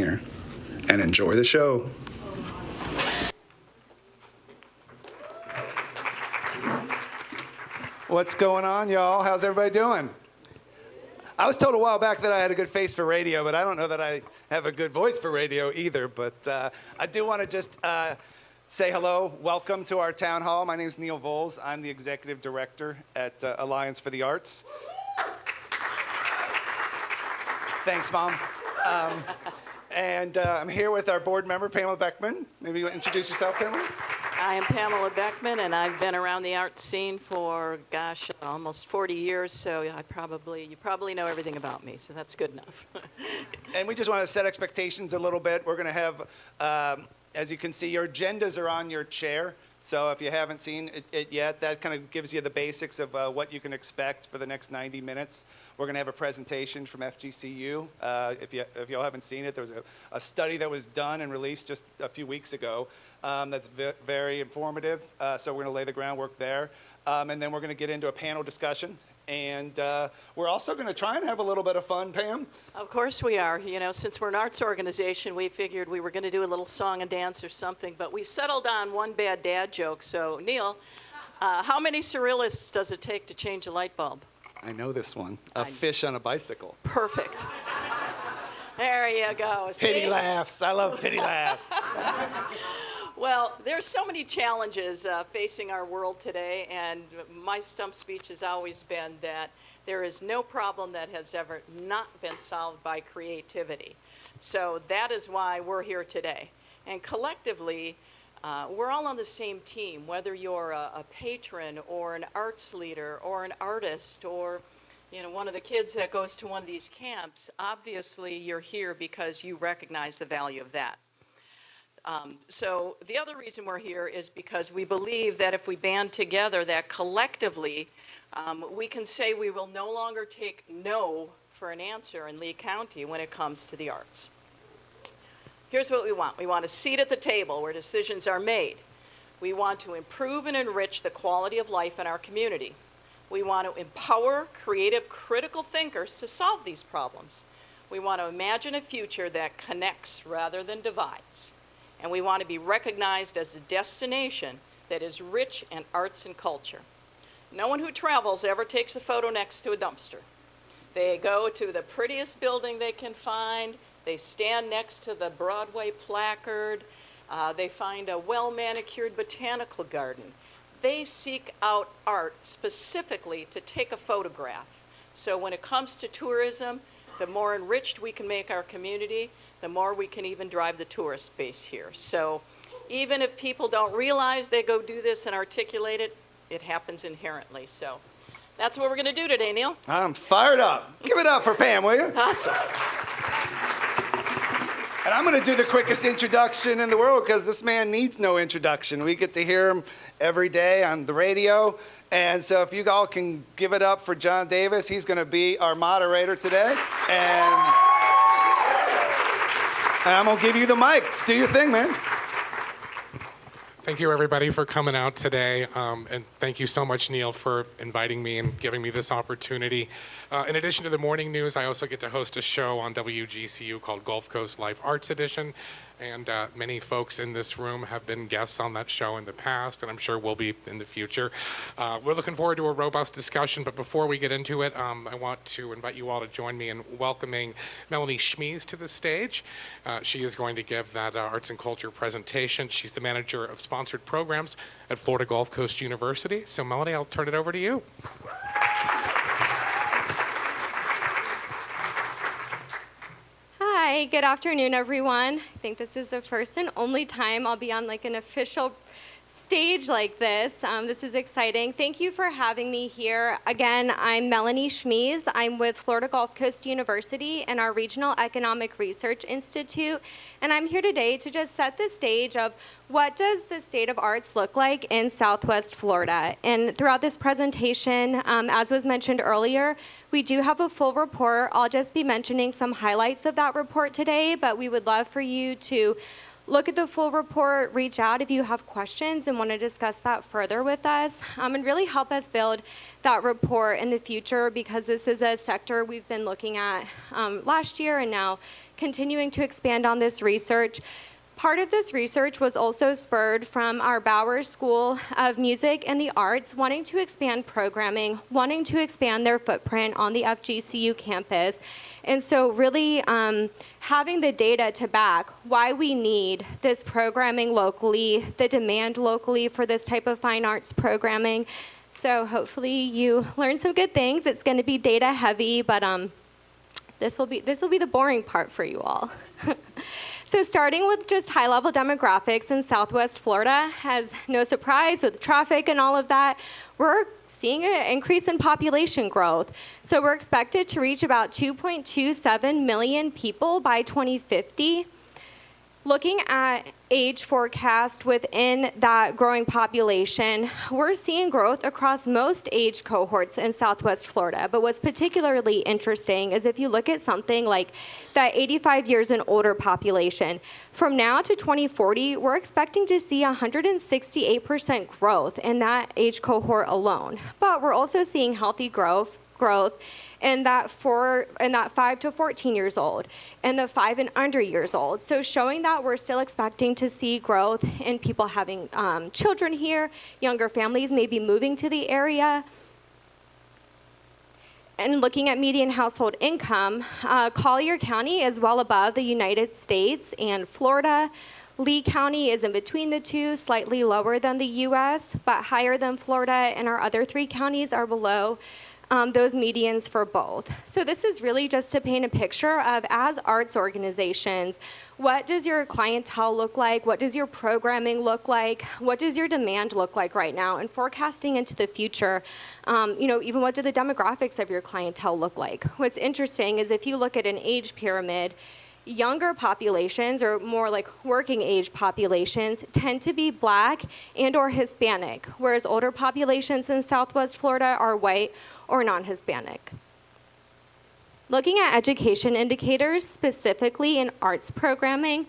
here and enjoy the show. What's going on, y'all? How's everybody doing? I was told a while back that I had a good face for radio, but I don't know that I have a good voice for radio either. But I do want to just say hello. Welcome to our town hall. My name is Neil Volz. I'm the executive director at Alliance for the Arts. Thanks, Mom. And I'm here with our board member, Pamela Beckman. Maybe you introduce yourself, Pamela? I am Pamela Beckman, and I've been around the art scene for, gosh, almost 40 years, so you probably know everything about me, so that's good enough. And we just want to set expectations a little bit. We're going to have, as you can see, your agendas are on your chair. So if you haven't seen it yet, that kind of gives you the basics of what you can expect for the next 90 minutes. We're going to have a presentation from FGCU. If you all haven't seen it, there was a study that was done and released just a few weeks ago that's very informative. So we're going to lay the groundwork there. And then we're going to get into a panel discussion. And we're also going to try and have a little bit of fun, Pam. Of course we are. You know, since we're an arts organization, we figured we were going to do a little song and dance or something, but we settled on one bad dad joke. So, Neil, how many surrealists does it take to change a light bulb? I know this one. A fish on a bicycle. Perfect. There you go. Pity laughs. I love pity laughs. Well, there's so many challenges facing our world today, and my stump speech has always been that there is no problem that has ever not been solved by creativity. So that is why we're here today. And collectively, we're all on the same team, whether you're a patron or an arts leader or an artist or one of the kids that goes to one of these camps. Obviously, you're here because you recognize the value of that. So the other reason we're here is because we believe that if we band together, that collectively we can say we will no longer take no for an answer in Lee County when it comes to the arts. Here's what we want. We want a seat at the table where decisions are made. We want to improve and enrich the quality of life in our community. We want to empower creative, critical thinkers to solve these problems. We want to imagine a future that connects rather than divides. And we want to be recognized as a destination that is rich in arts and culture. No one who travels ever takes a photo next to a dumpster. They go to the prettiest building they can find. They stand next to the Broadway placard. They find a well-manicured botanical garden. They seek out art specifically to take a photograph. So when it comes to tourism, the more enriched we can make our community, the more we can even drive the tourist base here. So even if people don't realize they go do this and articulate it, it happens inherently. So that's what we're going to do today, Neil. I'm fired up. Give it up for Pam, will you? Awesome. And I'm going to do the quickest introduction in the world because this man needs no introduction. We get to hear him every day on the radio. And so if you all can give it up for John Davis, he's going to be our moderator today. And I'm going to give you the mic. Do your thing, man. Thank you, everybody, for coming out today. And thank you so much, Neil, for inviting me and giving me this opportunity. In addition to the morning news, I also get to host a show on WGCU called Gulf Coast Life Arts Edition. And many folks in this room have been guests on that show in the past, and I'm sure will be in the future. We're looking forward to a robust discussion, but before we get into it, I want to invite you all to join me in welcoming Melanie Schmies to the stage. She is going to give that arts and culture presentation. She's the manager of sponsored programs at Florida Gulf Coast University. So Melanie, I'll turn it over to you. Hi, good afternoon, everyone. I think this is the first and only time I'll be on like an official stage like this. This is exciting. Thank you for having me here. Again, I'm Melanie Schmies. I'm with Florida Gulf Coast University and our Regional Economic Research Institute. And I'm here today to just set the stage of what does the state of arts look like in Southwest Florida. And throughout this presentation, as was mentioned earlier, we do have a full report. I'll just be mentioning some highlights of that report today, but we would love for you to look at the full report, reach out if you have questions and want to discuss that further with us, and really help us build that report in the future, because this is a sector we've been looking at last year and now continuing to expand on this research. Part of this research was also spurred from our Bauer School of Music and the Arts wanting to expand programming, wanting to expand their footprint on the FGCU campus. And so really having the data to back why we need this programming locally, the demand locally for this type of fine arts programming. So hopefully you learn some good things. It's going to be data heavy, but this will be the boring part for you all. So starting with just high-level demographics in Southwest Florida, as no surprise with traffic and all of that, we're seeing an increase in population growth. So we're expected to reach about 2.27 million people by 2050. Looking at age forecast within that growing population, we're seeing growth across most age cohorts in Southwest Florida. But what's particularly interesting is if you look at something like that 85 years and older population, from now to 2040, we're expecting to see 168% growth in that age cohort alone. But we're also seeing healthy growth in that 5 to 14 years old and the 5 and under years old. So showing that we're still expecting to see growth in people having children here, younger families maybe moving to the area. And looking at median household income, Collier County is well above the United States and Florida. Lee County is in between the two, slightly lower than the US, but higher than Florida, and our other 3 counties are below those medians for both. So this is really just to paint a picture of, as arts organizations, what does your clientele look like? What does your programming look like? What does your demand look like right now? And forecasting into the future, even what do the demographics of your clientele look like? What's interesting is if you look at an age pyramid, younger populations, or more like working age populations, tend to be Black and or Hispanic, whereas older populations in Southwest Florida are white or non-Hispanic. Looking at education indicators, specifically in arts programming,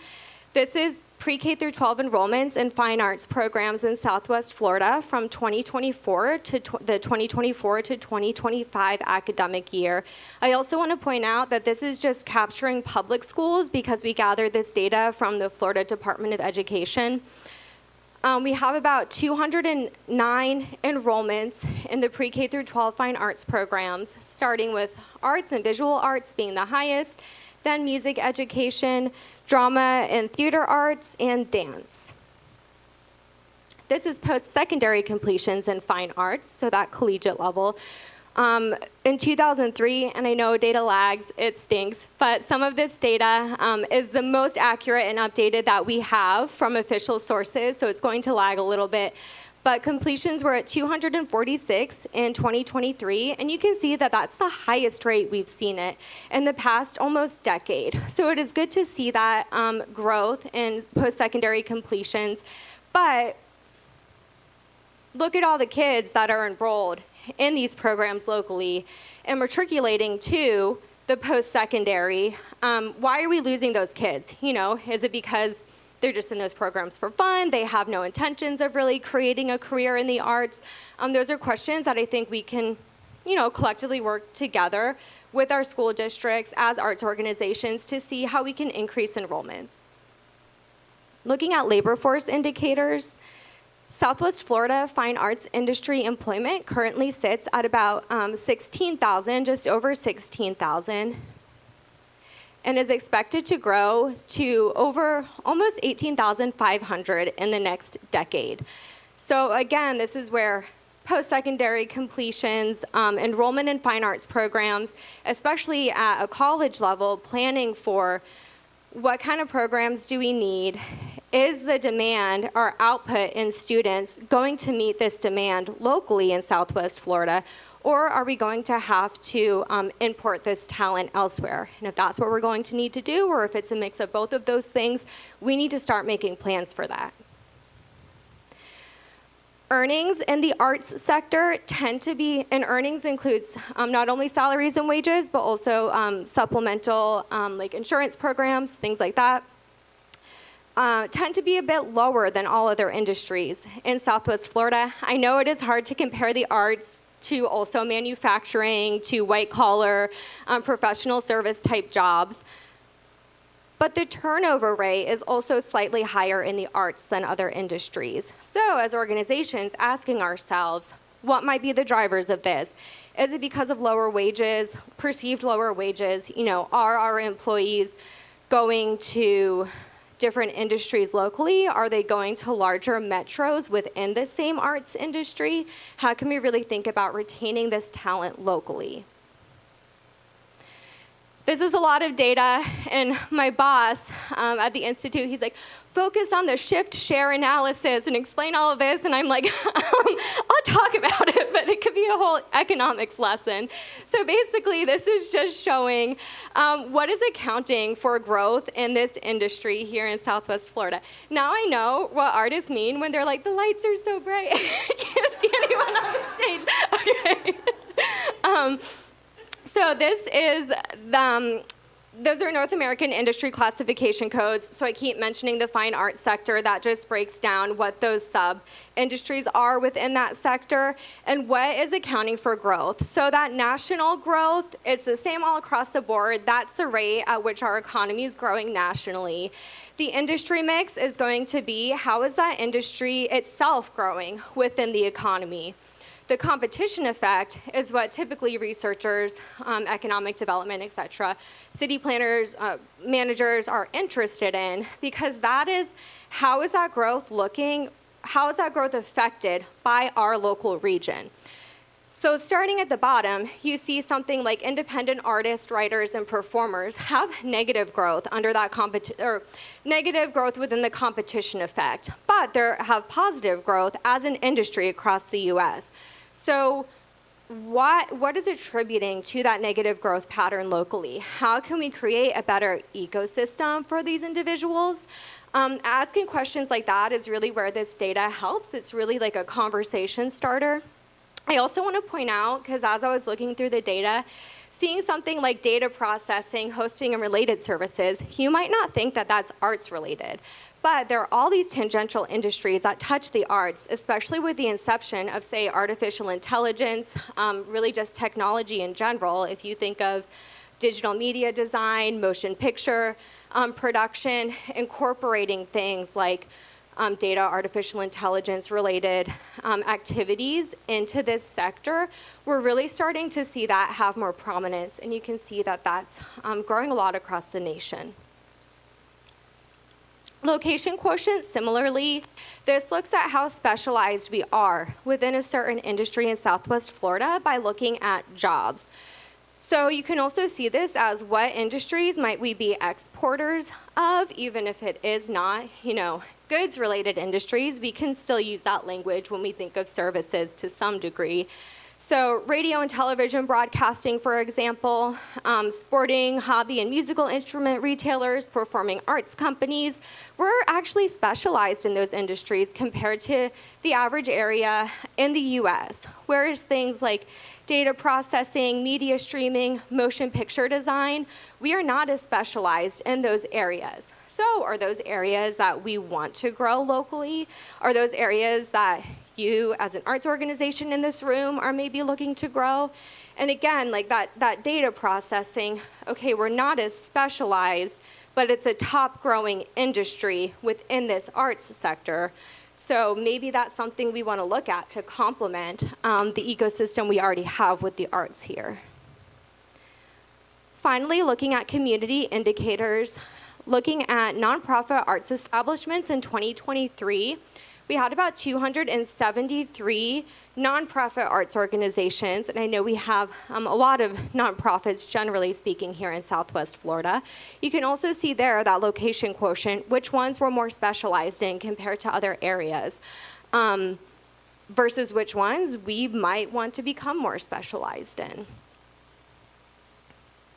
this is pre-K through 12 enrollments in fine arts programs in Southwest Florida from 2024 to the 2024 to 2025 academic year. I also want to point out that this is just capturing public schools because we gathered this data from the Florida Department of Education. We have about 209 enrollments in the pre-K through 12 fine arts programs, starting with arts and visual arts being the highest, then music education, drama and theater arts, and dance. This is post-secondary completions in fine arts, so that collegiate level. In 2003, and I know data lags, it stinks, but some of this data is the most accurate and updated that we have from official sources, so it's going to lag a little bit. But completions were at 246 in 2023, and you can see that that's the highest rate we've seen it in the past almost decade. So it is good to see that growth in post-secondary completions, but look at all the kids that are enrolled in these programs locally and matriculating to the post-secondary. Why are we losing those kids? Is it because they're just in those programs for fun? They have no intentions of really creating a career in the arts? Those are questions that I think we can, collectively work together with our school districts as arts organizations to see how we can increase enrollments. Looking at labor force indicators, Southwest Florida fine arts industry employment currently sits at about 16,000, just over 16,000, and is expected to grow to over almost 18,500 in the next decade. So again, this is where post-secondary completions, enrollment in fine arts programs, especially at a college level, planning for what kind of programs do we need? Is the demand or output in students going to meet this demand locally in Southwest Florida, or are we going to have to import this talent elsewhere? And if that's what we're going to need to do, or if it's a mix of both of those things, we need to start making plans for that. Earnings in the arts sector tend to be, and earnings includes not only salaries and wages, but also supplemental like insurance programs, things like that, tend to be a bit lower than all other industries in Southwest Florida. I know it is hard to compare the arts to also manufacturing, to white collar, professional service type jobs. but the turnover rate is also slightly higher in the arts than other industries. So as organizations, asking ourselves, what might be the drivers of this? Is it because of lower wages, perceived lower wages? Are our employees going to different industries locally? Are they going to larger metros within the same arts industry? How can we really think about retaining this talent locally? This is a lot of data, and my boss at the Institute, he's like, focus on the shift share analysis and explain all of this, and I'm like, I'll talk about it, but it could be a whole economics lesson. So basically, this is just showing what is accounting for growth in this industry here in Southwest Florida. Now I know what artists mean when they're like, the lights are so bright, I can't see anyone on the stage. Okay. So this is those are North American industry classification codes. So I keep mentioning the fine arts sector. That just breaks down what those sub-industries are within that sector and what is accounting for growth. So that national growth, it's the same all across the board. That's the rate at which our economy is growing nationally. The industry mix is going to be how is that industry itself growing within the economy. The competition effect is what typically researchers, economic development, et cetera, city planners, managers are interested in, because that is how is that growth looking, how is that growth affected by our local region. So starting at the bottom, you see something like independent artists, writers, and performers have negative growth under that negative growth within the competition effect, but they have positive growth as an industry across the U.S. So what is attributing to that negative growth pattern locally? How can we create a better ecosystem for these individuals? Asking questions like that is really where this data helps. It's really like a conversation starter. I also want to point out, because as I was looking through the data, seeing something like data processing, hosting, and related services, you might not think that that's arts related. But there are all these tangential industries that touch the arts, especially with the inception of, say, artificial intelligence, really just technology in general. If you think of digital media design, motion picture production, incorporating things like data, artificial intelligence related activities into this sector, we're really starting to see that have more prominence. And you can see that that's growing a lot across the nation. Location quotient, similarly, this looks at how specialized we are within a certain industry in Southwest Florida by looking at jobs. So you can also see this as what industries might we be exporters of, even if it is not, goods-related industries. We can still use that language when we think of services to some degree. So radio and television broadcasting, for example, sporting, hobby, and musical instrument retailers, performing arts companies, we're actually specialized in those industries compared to the average area in the US. Whereas things like data processing, media streaming, motion picture design, we are not as specialized in those areas. So are those areas that we want to grow locally? Are those areas that you as an arts organization in this room are maybe looking to grow? And again, like that data processing, okay, we're not as specialized, but it's a top growing industry within this arts sector. So maybe that's something we want to look at to complement the ecosystem we already have with the arts here. Finally, looking at community indicators, looking at nonprofit arts establishments in 2023, we had about 273 nonprofit arts organizations, and I know we have a lot of nonprofits, generally speaking, here in Southwest Florida. You can also see there that location quotient, which ones we're more specialized in compared to other areas, versus which ones we might want to become more specialized in.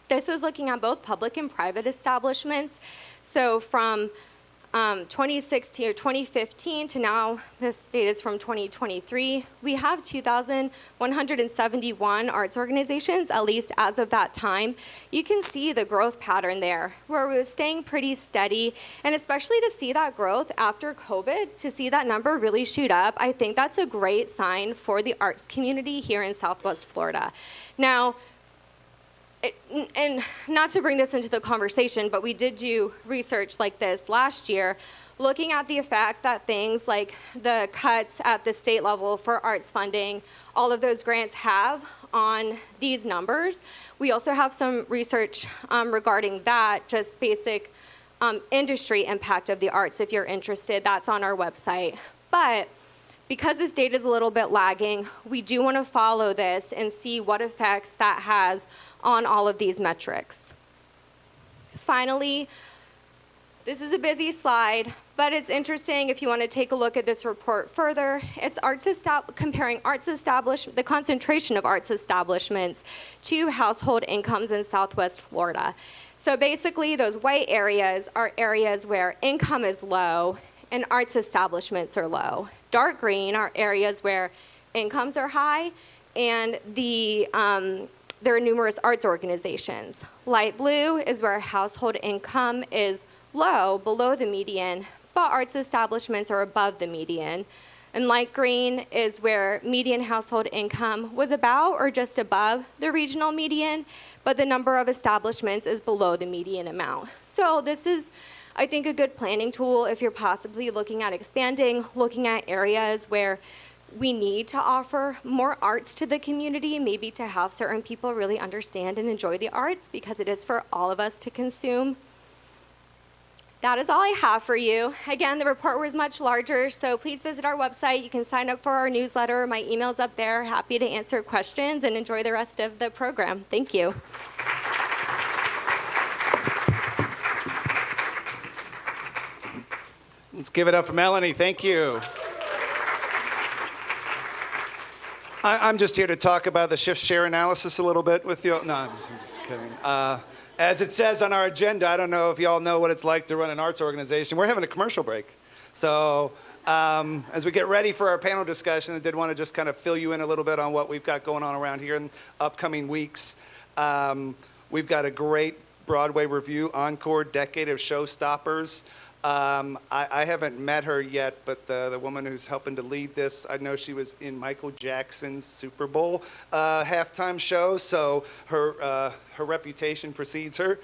This is looking at both public and private establishments. So from 2016 or 2015 to now, this data is from 2023, we have 2,171 arts organizations, at least as of that time. You can see the growth pattern there, where we're staying pretty steady, and especially to see that growth after COVID, to see that number really shoot up, I think that's a great sign for the arts community here in Southwest Florida. Now, and not to bring this into the conversation, but we did do research like this last year, looking at the effect that things like the cuts at the state level for arts funding, all of those grants have on these numbers. We also have some research regarding that, just basic industry impact of the arts. If you're interested, that's on our website. But because this data is a little bit lagging, we do want to follow this and see what effects that has on all of these metrics. Finally, this is a busy slide, but it's interesting if you want to take a look at this report further. It's comparing the concentration of arts establishments to household incomes in Southwest Florida. So basically, those white areas are areas where income is low and arts establishments are low. Dark green are areas where incomes are high and there are numerous arts organizations. Light blue is where household income is low, below the median, but arts establishments are above the median. And light green is where median household income was about or just above the regional median, but the number of establishments is below the median amount. So this is, I think, a good planning tool if you're possibly looking at expanding, looking at areas where we need to offer more arts to the community, maybe to have certain people really understand and enjoy the arts because it is for all of us to consume. That is all I have for you. Again, the report was much larger, so please visit our website. You can sign up for our newsletter. My email's up there. Happy to answer questions and enjoy the rest of the program. Thank you. Let's give it up for Melanie. Thank you. I'm just here to talk about the shift share analysis a little bit with you. No, I'm just kidding. As it says on our agenda, I don't know if y'all know what it's like to run an arts organization. We're having a commercial break. So as we get ready for our panel discussion, I did want to just kind of fill you in a little bit on what we've got going on around here in upcoming weeks. We've got a great Broadway review, Encore, Decade of Showstoppers. I haven't met her yet, but the woman who's helping to lead this, I know she was in Michael Jackson's Super Bowl halftime show, so her reputation precedes her.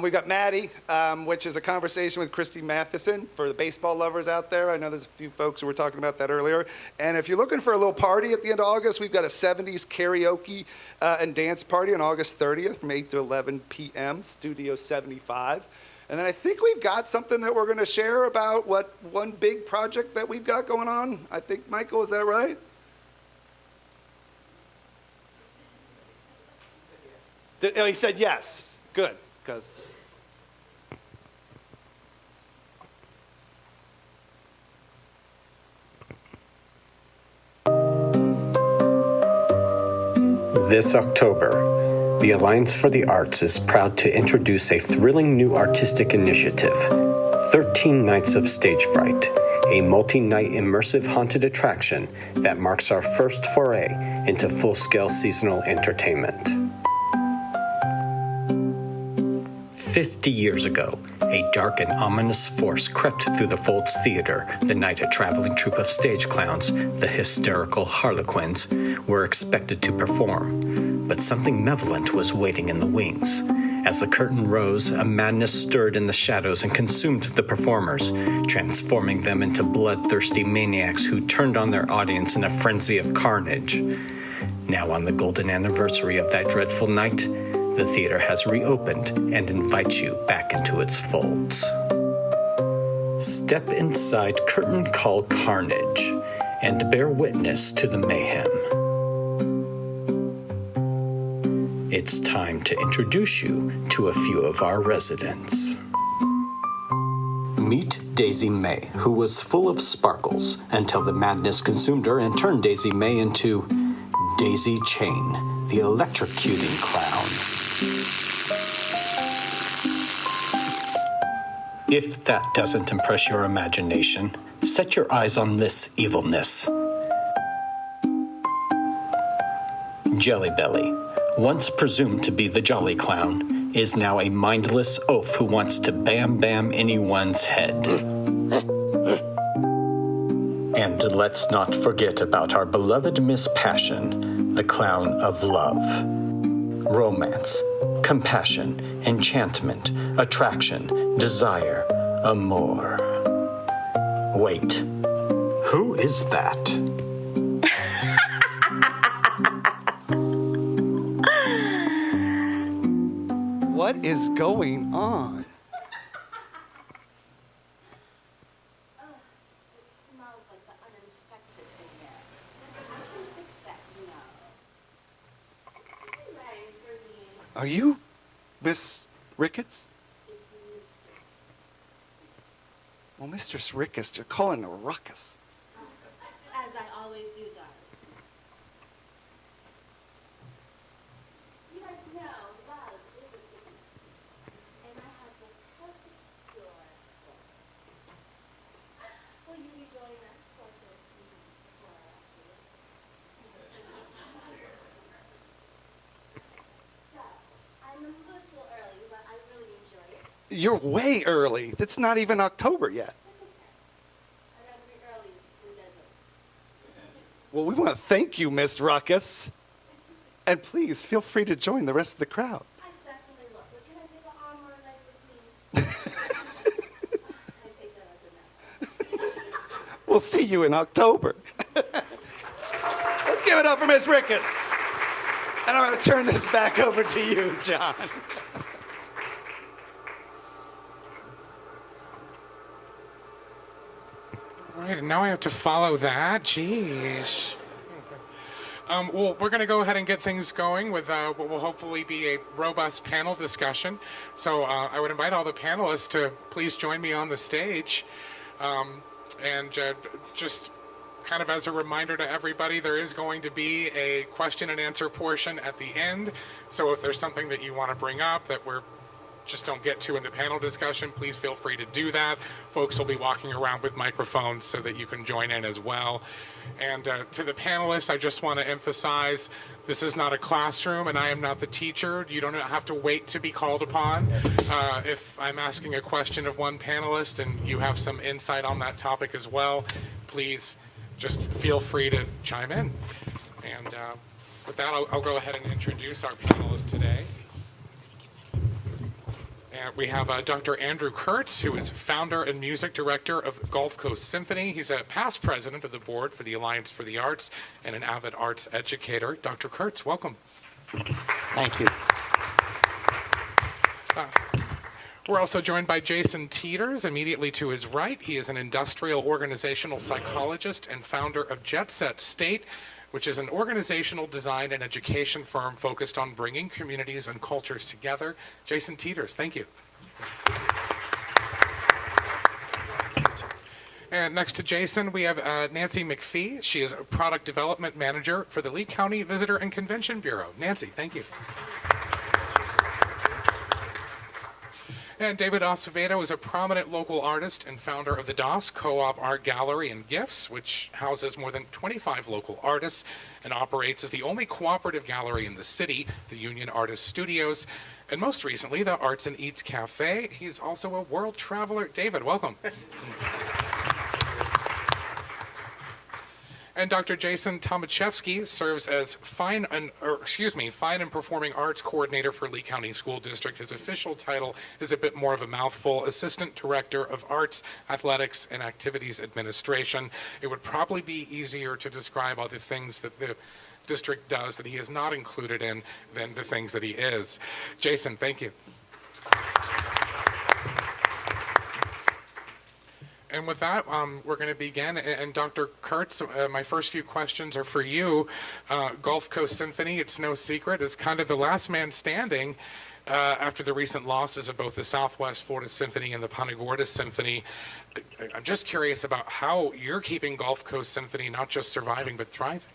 We've got Maddie, which is a conversation with Christy Matheson for the baseball lovers out there. I know there's a few folks who were talking about that earlier. And if you're looking for a little party at the end of August, we've got a 70s karaoke and dance party on August 30th from 8 to 11 p.m., Studio 75. And then I think we've got something that we're going to share about what one big project that we've got going on. I think, Michael, is that right? He said yes. Good, because... This October, the Alliance for the Arts is proud to introduce a thrilling new artistic initiative, 13 Nights of Stage Fright, a multi-night immersive haunted attraction that marks our first foray into full-scale seasonal entertainment. 50 years ago, a dark and ominous force crept through the Volz Theater the night a traveling troupe of stage clowns, the hysterical Harlequins, were expected to perform. But something malevolent was waiting in the wings. As the curtain rose, a madness stirred in the shadows and consumed the performers, transforming them into bloodthirsty maniacs who turned on their audience in a frenzy of carnage. Now, on the golden anniversary of that dreadful night, the theater has reopened and invites you back into its folds. Step inside Curtain Call Carnage and bear witness to the mayhem. It's time to introduce you to a few of our residents. Meet Daisy May, who was full of sparkles until the madness consumed her and turned Daisy May into Daisy Chain, the electrocuting clown. If that doesn't impress your imagination, set your eyes on this evilness. Jelly Belly, once presumed to be the Jolly Clown, is now a mindless oaf who wants to bam anyone's head. And let's not forget about our beloved Miss Passion, the Clown of Love. Romance, compassion, enchantment, attraction, desire, amour. Wait, who is that? What is going on? Are you Miss Ricketts? Well, Mistress Ricketts, you're calling a ruckus. As I always do, darling. You guys know love is a sickness, and I have the perfect cure for it. Will you be joining us for this meeting for our afternoon? So, I'm a little early, but I really enjoy it. You're way early. It's not even October yet. I'd rather be early than dead late. Well, we want to thank you, Miss Ruckus. And please, feel free to join the rest of the crowd. I definitely will. But can I take an arm or a leg with me? I take that as a no. We'll see you in October. Let's give it up for Miss Ricketts. And I'm going to turn this back over to you, John. All right, and now I have to follow that. Jeez. Well, we're going to go ahead and get things going with what will hopefully be a robust panel discussion. So I would invite all the panelists to please join me on the stage. And just kind of as a reminder to everybody, there is going to be a question and answer portion at the end. So if there's something that you want to bring up that we're just don't get to in the panel discussion, please feel free to do that. Folks will be walking around with microphones so that you can join in as well. And to the panelists, I just want to emphasize this is not a classroom and I am not the teacher. You don't have to wait to be called upon. If I'm asking a question of one panelist and you have some insight on that topic as well, please just feel free to chime in. And with that, I'll go ahead and introduce our panelists today. We have Dr. Andrew Kurtz, who is founder and music director of Gulf Coast Symphony. He's a past president of the board for the Alliance for the Arts and an avid arts educator. Dr. Kurtz, welcome. Thank you. We're also joined by Jason Teeters, immediately to his right. He is an industrial organizational psychologist and founder of Jet Set State, which is an organizational design and education firm focused on bringing communities and cultures together. Jason Teeters, thank you. And next to Jason, we have Nancy MacPhee. She is a product development manager for the Lee County Visitor and Convention Bureau. Nancy, thank you. And David Acevedo is a prominent local artist and founder of the DAAS Co-op Art Gallery and Gifts, which houses more than 25 local artists and operates as the only cooperative gallery in the city, the Union Artist Studios, and most recently, the Arts and Eats Cafe. He's also a world traveler. David, welcome. And Dr. Jason Thomashefsky serves as Fine and Performing Arts Coordinator for Lee County School District. His official title is a bit more of a mouthful, Assistant Director of Arts, Athletics, and Activities Administration. It would probably be easier to describe other things that the district does that he is not included in than the things that he is. Jason, thank you. And with that, we're going to begin. And Dr. Kurtz, my first few questions are for you. Gulf Coast Symphony, it's no secret, is kind of the last man standing after the recent losses of both the Southwest Florida Symphony and the Punta Gorda Symphony. I'm just curious about how you're keeping Gulf Coast Symphony not just surviving, but thriving.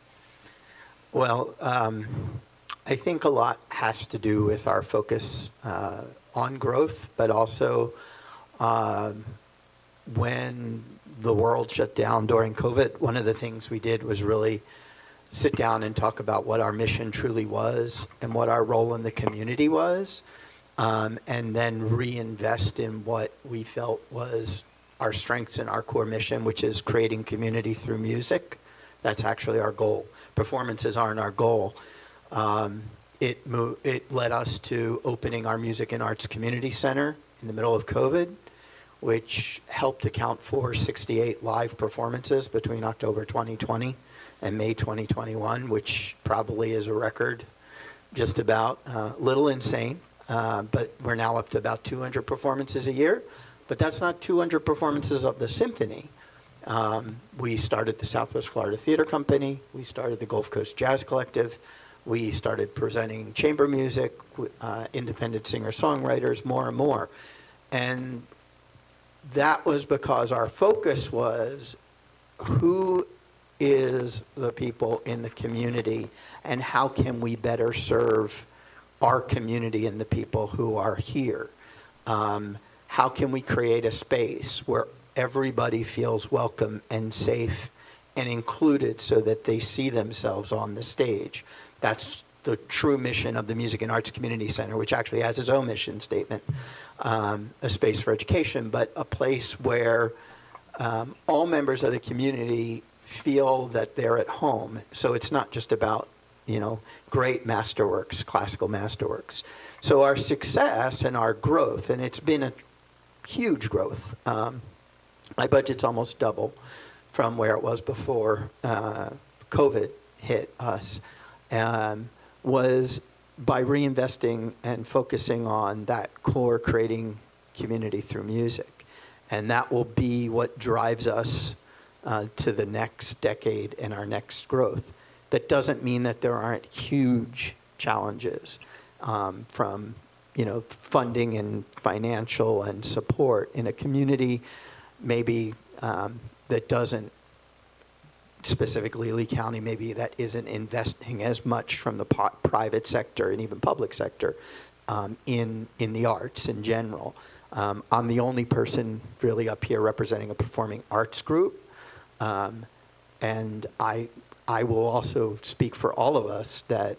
Well, I think a lot has to do with our focus on growth, but also when the world shut down during COVID, one of the things we did was really sit down and talk about what our mission truly was and what our role in the community was, and then reinvest in what we felt was our strengths and our core mission, which is creating community through music. That's actually our goal. Performances aren't our goal. it led us to opening our Music and Arts Community Center in the middle of COVID, which helped account for 68 live performances between October 2020 and May 2021, which probably is a record, just about little insane, but we're now up to about 200 performances a year. But that's not 200 performances of the symphony. We started the Southwest Florida Theater Company. We started the Gulf Coast Jazz Collective. We started presenting chamber music, independent singer-songwriters, more and more. And that was because our focus was who is the people in the community and how can we better serve our community and the people who are here. How can we create a space where everybody feels welcome and safe and included so that they see themselves on the stage? That's the true mission of the Music and Arts Community Center, which actually has its own mission statement, a space for education, but a place where all members of the community feel that they're at home. So it's not just about, great masterworks, classical masterworks. So our success and our growth, and it's been a huge growth. My budget's almost double from where it was before COVID hit us, was by reinvesting and focusing on that core creating community through music. And that will be what drives us to the next decade and our next growth. That doesn't mean that there aren't huge challenges from funding and financial and support in a community maybe that doesn't, specifically Lee County, maybe that isn't investing as much from the private sector and even public sector in the arts in general. I'm the only person really up here representing a performing arts group, and I will also speak for all of us that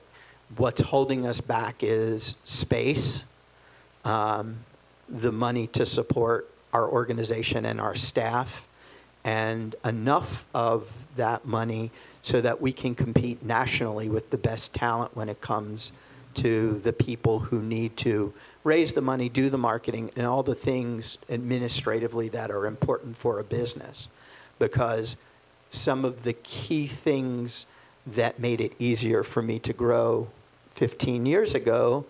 what's holding us back is space, the money to support our organization and our staff, and enough of that money so that we can compete nationally with the best talent when it comes to the people who need to raise the money, do the marketing, and all the things administratively that are important for a business. Because some of the key things that made it easier for me to grow 15 years ago,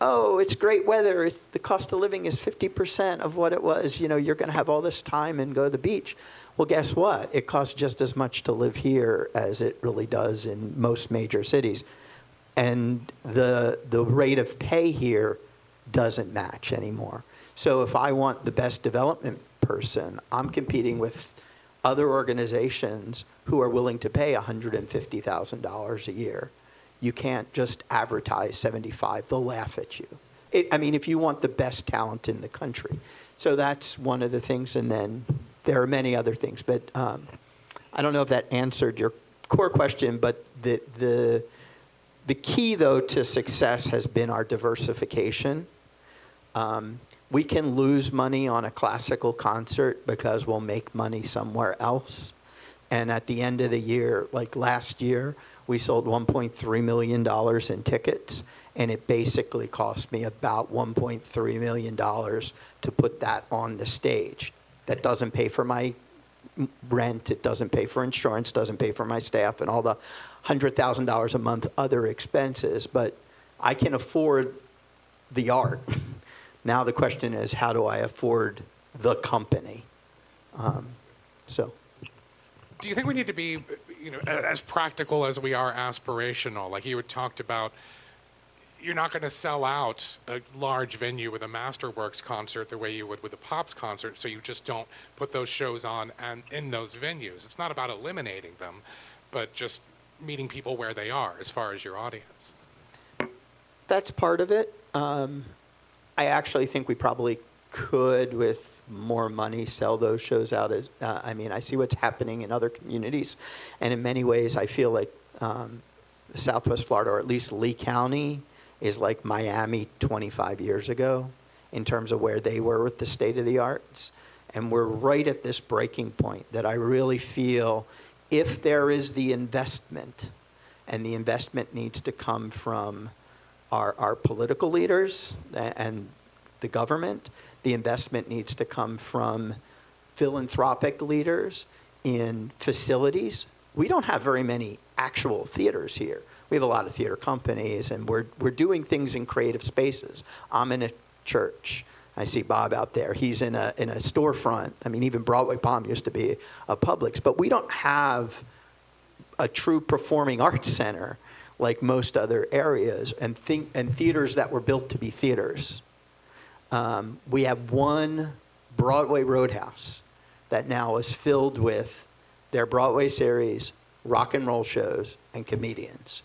it's great weather, the cost of living is 50% of what it was, you're going to have all this time and go to the beach. Well, guess what? It costs just as much to live here as it really does in most major cities. And the rate of pay here doesn't match anymore. So if I want the best development person, I'm competing with other organizations who are willing to pay $150,000 a year. You can't just advertise 75. They'll laugh at you. If you want the best talent in the country. So that's one of the things. And then there are many other things. But I don't know if that answered your core question. But the key, though, to success has been our diversification. We can lose money on a classical concert because we'll make money somewhere else. And at the end of the year, like last year, we sold $1.3 million in tickets, and it basically cost me about $1.3 million to put that on the stage. That doesn't pay for my rent, it doesn't pay for insurance, doesn't pay for my staff, and all the $100,000 a month other expenses, but I can afford the art. Now the question is, how do I afford the company? Do you think we need to be, as practical as we are aspirational? Like you had talked about, you're not going to sell out a large venue with a Masterworks concert the way you would with a Pops concert, so you just don't put those shows on and in those venues. It's not about eliminating them, but just meeting people where they are as far as your audience. That's part of it. I actually think we probably could, with more money, sell those shows out. I see what's happening in other communities, and in many ways I feel like Southwest Florida, or at least Lee County, is like Miami 25 years ago in terms of where they were with the state of the arts. And we're right at this breaking point that I really feel if there is the investment, and the investment needs to come from our political leaders and the government. The investment needs to come from philanthropic leaders in facilities. We don't have very many actual theaters here. We have a lot of theater companies, and we're doing things in creative spaces. I'm in a church. I see Bob out there. He's in a storefront. I mean, even Broadway Palm used to be a Publix, but we don't have a true performing arts center like most other areas, and theaters that were built to be theaters. We have one Broadway Roadhouse that now is filled with their Broadway series, rock and roll shows, and comedians.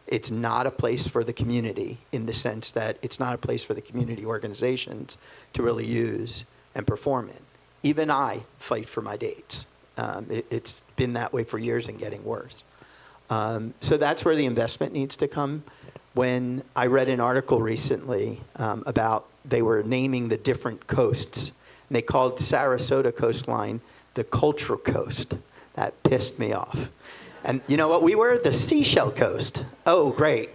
It's not a place for the community in the sense that it's not a place for the community organizations to really use and perform in. Even I fight for my dates. It's been that way for years and getting worse. So that's where the investment needs to come. When I read an article recently about they were naming the different coasts, and they called Sarasota coastline the Cultural Coast. That pissed me off. And you know what we were? The Seashell Coast. Oh, great.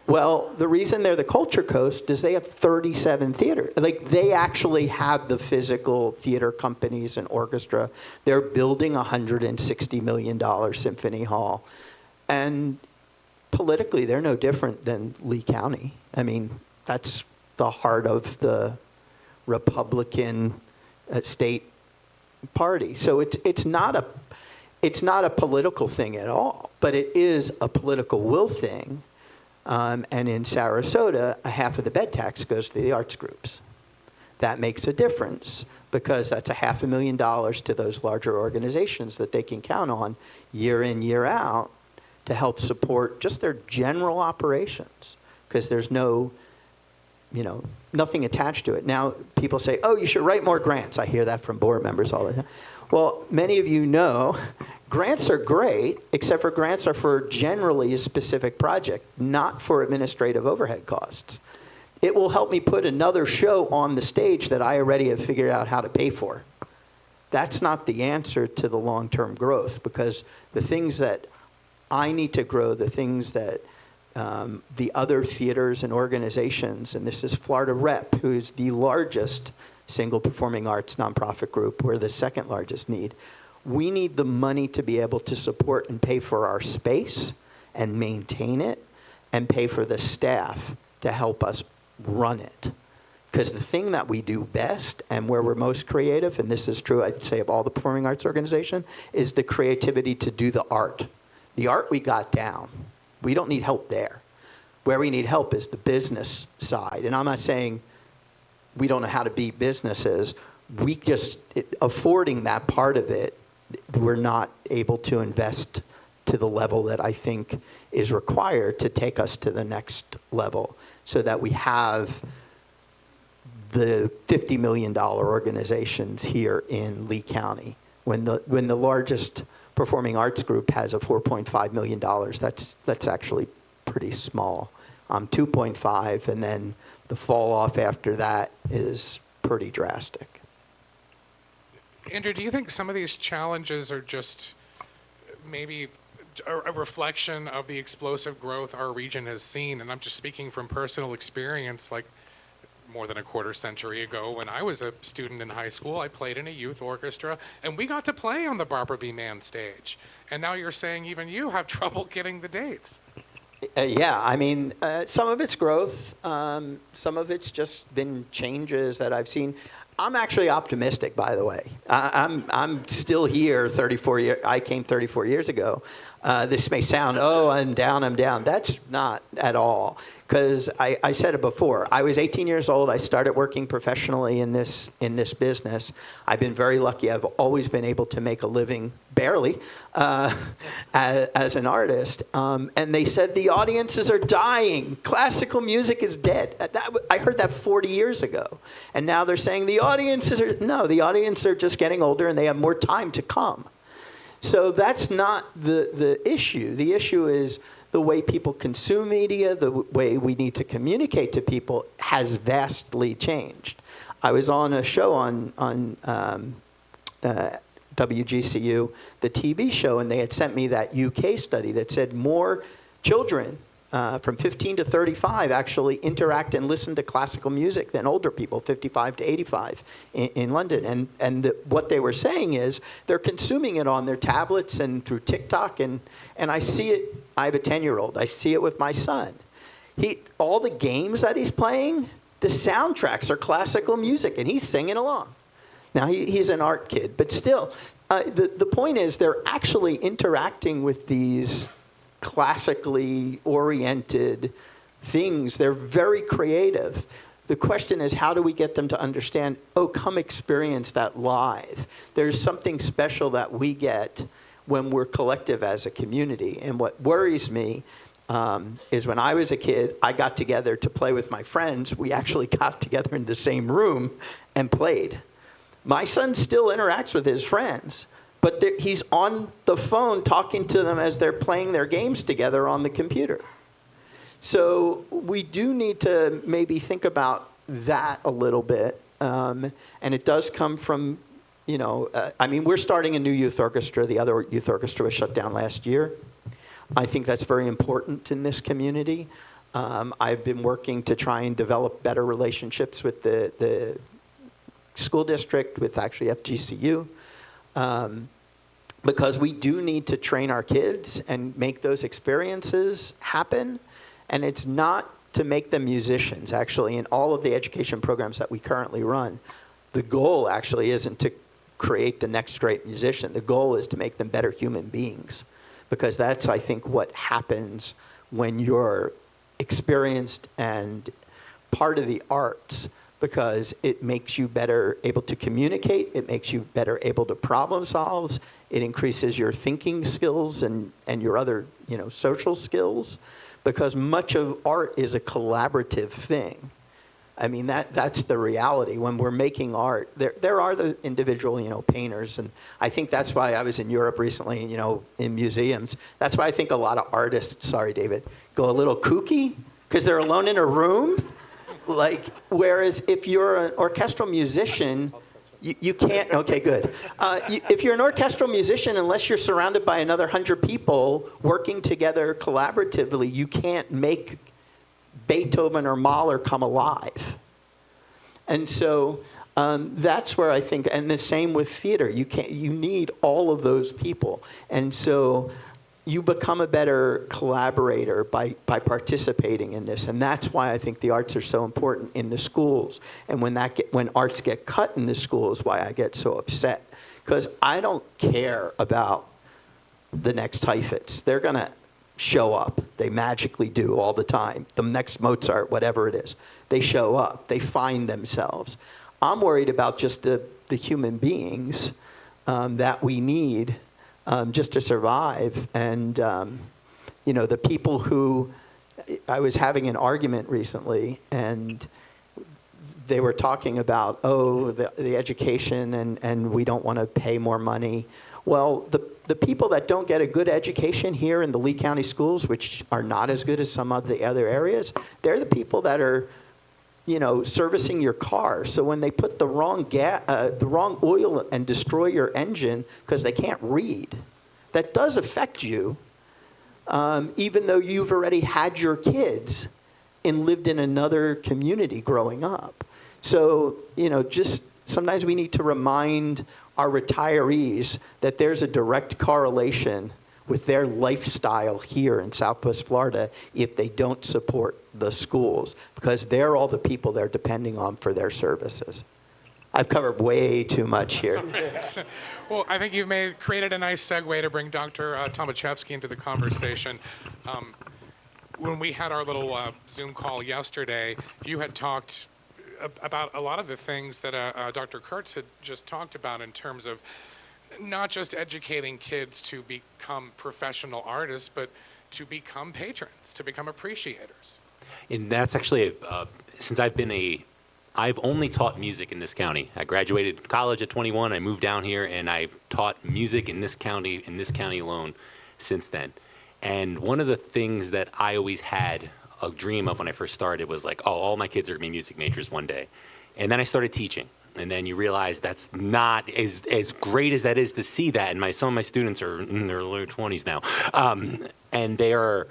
Well, the reason they're the Culture Coast is they have 37 theaters. Like, they actually have the physical theater companies and orchestra. They're building a $160 million symphony hall. And politically, they're no different than Lee County. I mean, that's the heart of the Republican state party. So it's not a political thing at all, but it is a political will thing. And in Sarasota, a half of the bed tax goes to the arts groups. That makes a difference because that's $500,000 to those larger organizations that they can count on year in, year out to help support just their general operations, because there's nothing attached to it. Now, people say, oh, you should write more grants. I hear that from board members all the time. Well, many of you know, grants are great, except for grants are for generally a specific project, not for administrative overhead costs. It will help me put another show on the stage that I already have figured out how to pay for. That's not the answer to the long-term growth, because the things that I need to grow, the things that the other theaters and organizations, and this is Florida Rep, who's the largest single performing arts nonprofit group. We're the second largest need. We need the money to be able to support and pay for our space and maintain it and pay for the staff to help us run it. Because the thing that we do best and where we're most creative, and this is true, I'd say, of all the performing arts organization, is the creativity to do the art. The art we got down. We don't need help there. Where we need help is the business side. And I'm not saying we don't know how to be businesses. We just, affording that part of it, we're not able to invest to the level that I think is required to take us to the next level, so that we have the $50 million organizations here in Lee County. When the largest performing arts group has a $4.5 million, that's actually pretty small. 2.5, and then the fall off after that is pretty drastic. Andrew, do you think some of these challenges are just maybe a reflection of the explosive growth our region has seen? And I'm just speaking from personal experience, like more than a quarter century ago, when I was a student in high school, I played in a youth orchestra, and we got to play on the Barbara B. Mann stage. And now you're saying even you have trouble getting the dates. Yeah, I mean, some of it's growth. Some of it's just been changes that I've seen. I'm actually optimistic, by the way. I'm still here 34 years. I came 34 years ago. This may sound, oh, I'm down. That's not at all. Because I said it before. I was 18 years old. I started working professionally in this business. I've been very lucky. I've always been able to make a living, barely, as an artist. And they said the audiences are dying. Classical music is dead. I heard that 40 years ago. And now they're saying the audiences are just getting older and they have more time to come. So that's not the issue. The issue is the way people consume media, the way we need to communicate to people has vastly changed. I was on a show on WGCU, the TV show, and they had sent me that UK study that said more children from 15 to 35 actually interact and listen to classical music than older people, 55 to 85 in London. And what they were saying is they're consuming it on their tablets and through TikTok. And I see it. I have a 10-year-old. I see it with my son. All the games that he's playing, the soundtracks are classical music, and he's singing along. Now, he's an art kid, but still, the point is they're actually interacting with these classically oriented things. They're very creative. The question is, how do we get them to understand, oh, come experience that live? There's something special that we get when we're collective as a community. And what worries me is when I was a kid, I got together to play with my friends. We actually got together in the same room and played. My son still interacts with his friends, but he's on the phone talking to them as they're playing their games together on the computer. So we do need to maybe think about that a little bit. And it does come from, we're starting a new youth orchestra. The other youth orchestra was shut down last year. I think that's very important in this community. I've been working to try and develop better relationships with the school district, with actually FGCU. Because we do need to train our kids and make those experiences happen. And it's not to make them musicians. Actually, in all of the education programs that we currently run, the goal actually isn't to create the next great musician. The goal is to make them better human beings. Because that's, I think, what happens when you're experienced and part of the arts, because it makes you better able to communicate, it makes you better able to problem solve, it increases your thinking skills and your other, social skills, because much of art is a collaborative thing. I mean, that's the reality. When we're making art, there are the individual, painters, and I think that's why I was in Europe recently, in museums. That's why I think a lot of artists, sorry, David, go a little kooky, because they're alone in a room. Whereas if you're an orchestral musician, you can't, okay, good. If you're an orchestral musician, unless you're surrounded by another 100 people working together collaboratively, you can't make Beethoven or Mahler come alive. And so that's where I think, and the same with theater, you need all of those people. And so you become a better collaborator by participating in this. And that's why I think the arts are so important in the schools. And when arts get cut in the schools, why I get so upset. Because I don't care about the next Heifetz. They're going to show up. They magically do all the time. The next Mozart, whatever it is. They show up. They find themselves. I'm worried about just the human beings that we need just to survive. And, the people who, I was having an argument recently, and they were talking about, the education, and we don't want to pay more money. Well, the people that don't get a good education here in the Lee County schools, which are not as good as some of the other areas, they're the people that are, servicing your car. So when they put the wrong oil and destroy your engine because they can't read, that does affect you, even though you've already had your kids and lived in another community growing up. So, just sometimes we need to remind our retirees that there's a direct correlation with their lifestyle here in Southwest Florida if they don't support the schools, because they're all the people they're depending on for their services. I've covered way too much here. Well, I think you've created a nice segue to bring Dr. Thomashefsky into the conversation. When we had our little Zoom call yesterday, you had talked about a lot of the things that Dr. Kurtz had just talked about in terms of not just educating kids to become professional artists, but to become patrons, to become appreciators. And that's actually, since I've only taught music in this county. I graduated college at 21, I moved down here, and I've taught music in this county alone since then. And one of the things that I always had a dream of when I first started was like, all my kids are gonna be music majors one day. And then I started teaching. And then you realize that's not as great as that is to see that. And some of my students are in their low 20s now. And they are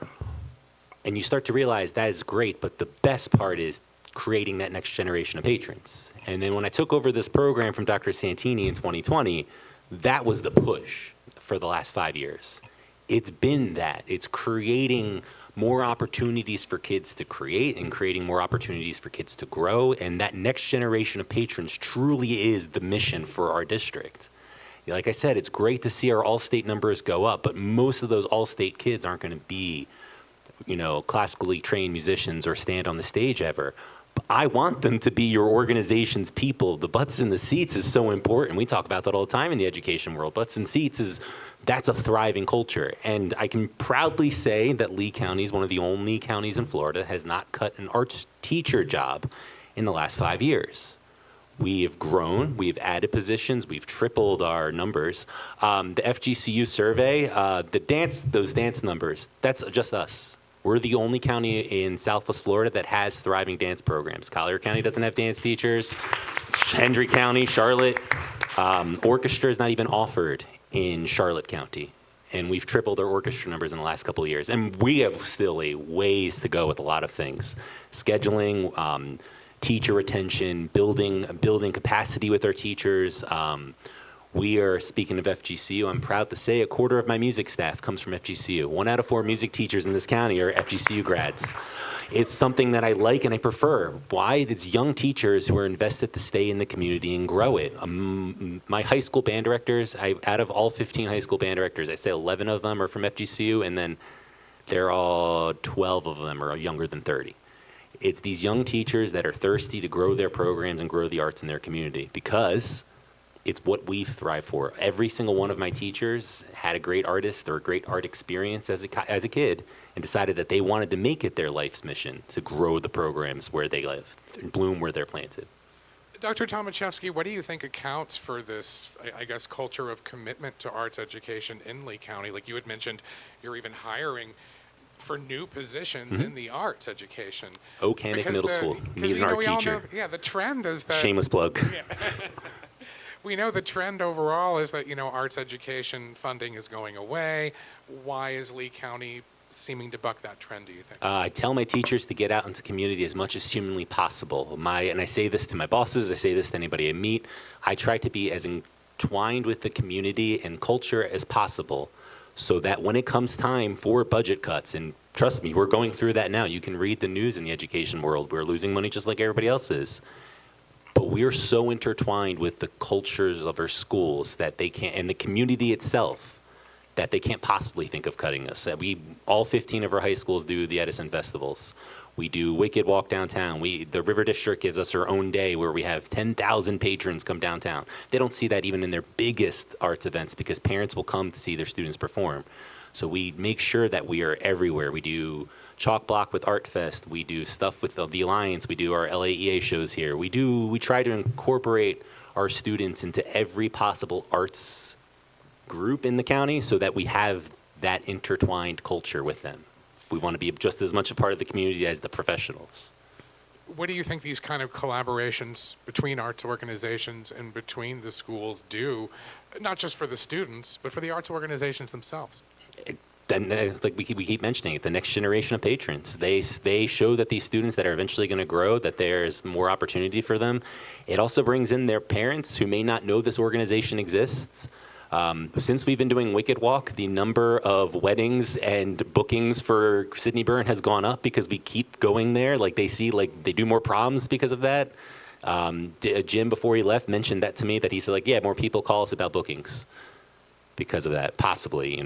And you start to realize that is great, but the best part is creating that next generation of patrons. And then when I took over this program from Dr. Santini in 2020, that was the push for the last 5 years. It's been that. It's creating more opportunities for kids to create and creating more opportunities for kids to grow. And that next generation of patrons truly is the mission for our district. Like I said, it's great to see our all-state numbers go up, but most of those all-state kids aren't going to be, classically trained musicians or stand on the stage ever. But I want them to be your organization's people. The butts in the seats is so important. We talk about that all the time in the education world. Butts in seats that's a thriving culture. And I can proudly say that Lee County is one of the only counties in Florida that has not cut an arts teacher job in the last 5 years. We have grown, we've added positions, we've tripled our numbers. The FGCU survey, those dance numbers, that's just us. We're the only county in Southwest Florida that has thriving dance programs. Collier County doesn't have dance teachers. Hendry County, Charlotte, orchestra is not even offered in Charlotte County. And we've tripled our orchestra numbers in the last couple of years. And we have still a ways to go with a lot of things. Scheduling, teacher retention, building capacity with our teachers. We are, speaking of FGCU, I'm proud to say a quarter of my music staff comes from FGCU. 1 out of 4 music teachers in this county are FGCU grads. It's something that I like and I prefer. Why? It's young teachers who are invested to stay in the community and grow it. My high school band directors, out of all 15 high school band directors, I say 11 of them are from FGCU, and then 12 of them are younger than 30. It's these young teachers that are thirsty to grow their programs and grow the arts in their community, because it's what we thrive for. Every single one of my teachers had a great artist or a great art experience as a kid and decided that they wanted to make it their life's mission to grow the programs where they live and bloom where they're planted. Dr. Thomashefsky, what do you think accounts for this, I guess, culture of commitment to arts education in Lee County? Like you had mentioned, you're even hiring for new positions in the arts education. Oakanic Middle School, need an art teacher. The trend is that... Shameless plug. We know the trend overall is that, arts education funding is going away. Why is Lee County seeming to buck that trend, do you think? I tell my teachers to get out into community as much as humanly possible. And I say this to my bosses, I say this to anybody I meet. I try to be as entwined with the community and culture as possible, so that when it comes time for budget cuts, and trust me, we're going through that now. You can read the news in the education world. We're losing money just like everybody else is. But we're so intertwined with the cultures of our schools that they can't, and the community itself, that they can't possibly think of cutting us. All 15 of our high schools do the Edison festivals. We do Wicked Walk downtown. The River District gives us our own day where we have 10,000 patrons come downtown. They don't see that even in their biggest arts events, because parents will come to see their students perform. So we make sure that we are everywhere. We do Chalk Block with Art Fest. We do stuff with the Alliance. We do our LAEA shows here. We try to incorporate our students into every possible arts group in the county so that we have that intertwined culture with them. We want to be just as much a part of the community as the professionals. What do you think these kind of collaborations between arts organizations and between the schools do, not just for the students, but for the arts organizations themselves? Then, like we keep mentioning it, the next generation of patrons, they show that these students that are eventually going to grow, that there's more opportunity for them. It also brings in their parents who may not know this organization exists. Since we've been doing Wicked Walk, the number of weddings and bookings for Sydney Byrne has gone up because we keep going there. Like they do more proms because of that. Jim, before he left, mentioned that to me, that he said, yeah, more people call us about bookings because of that, possibly,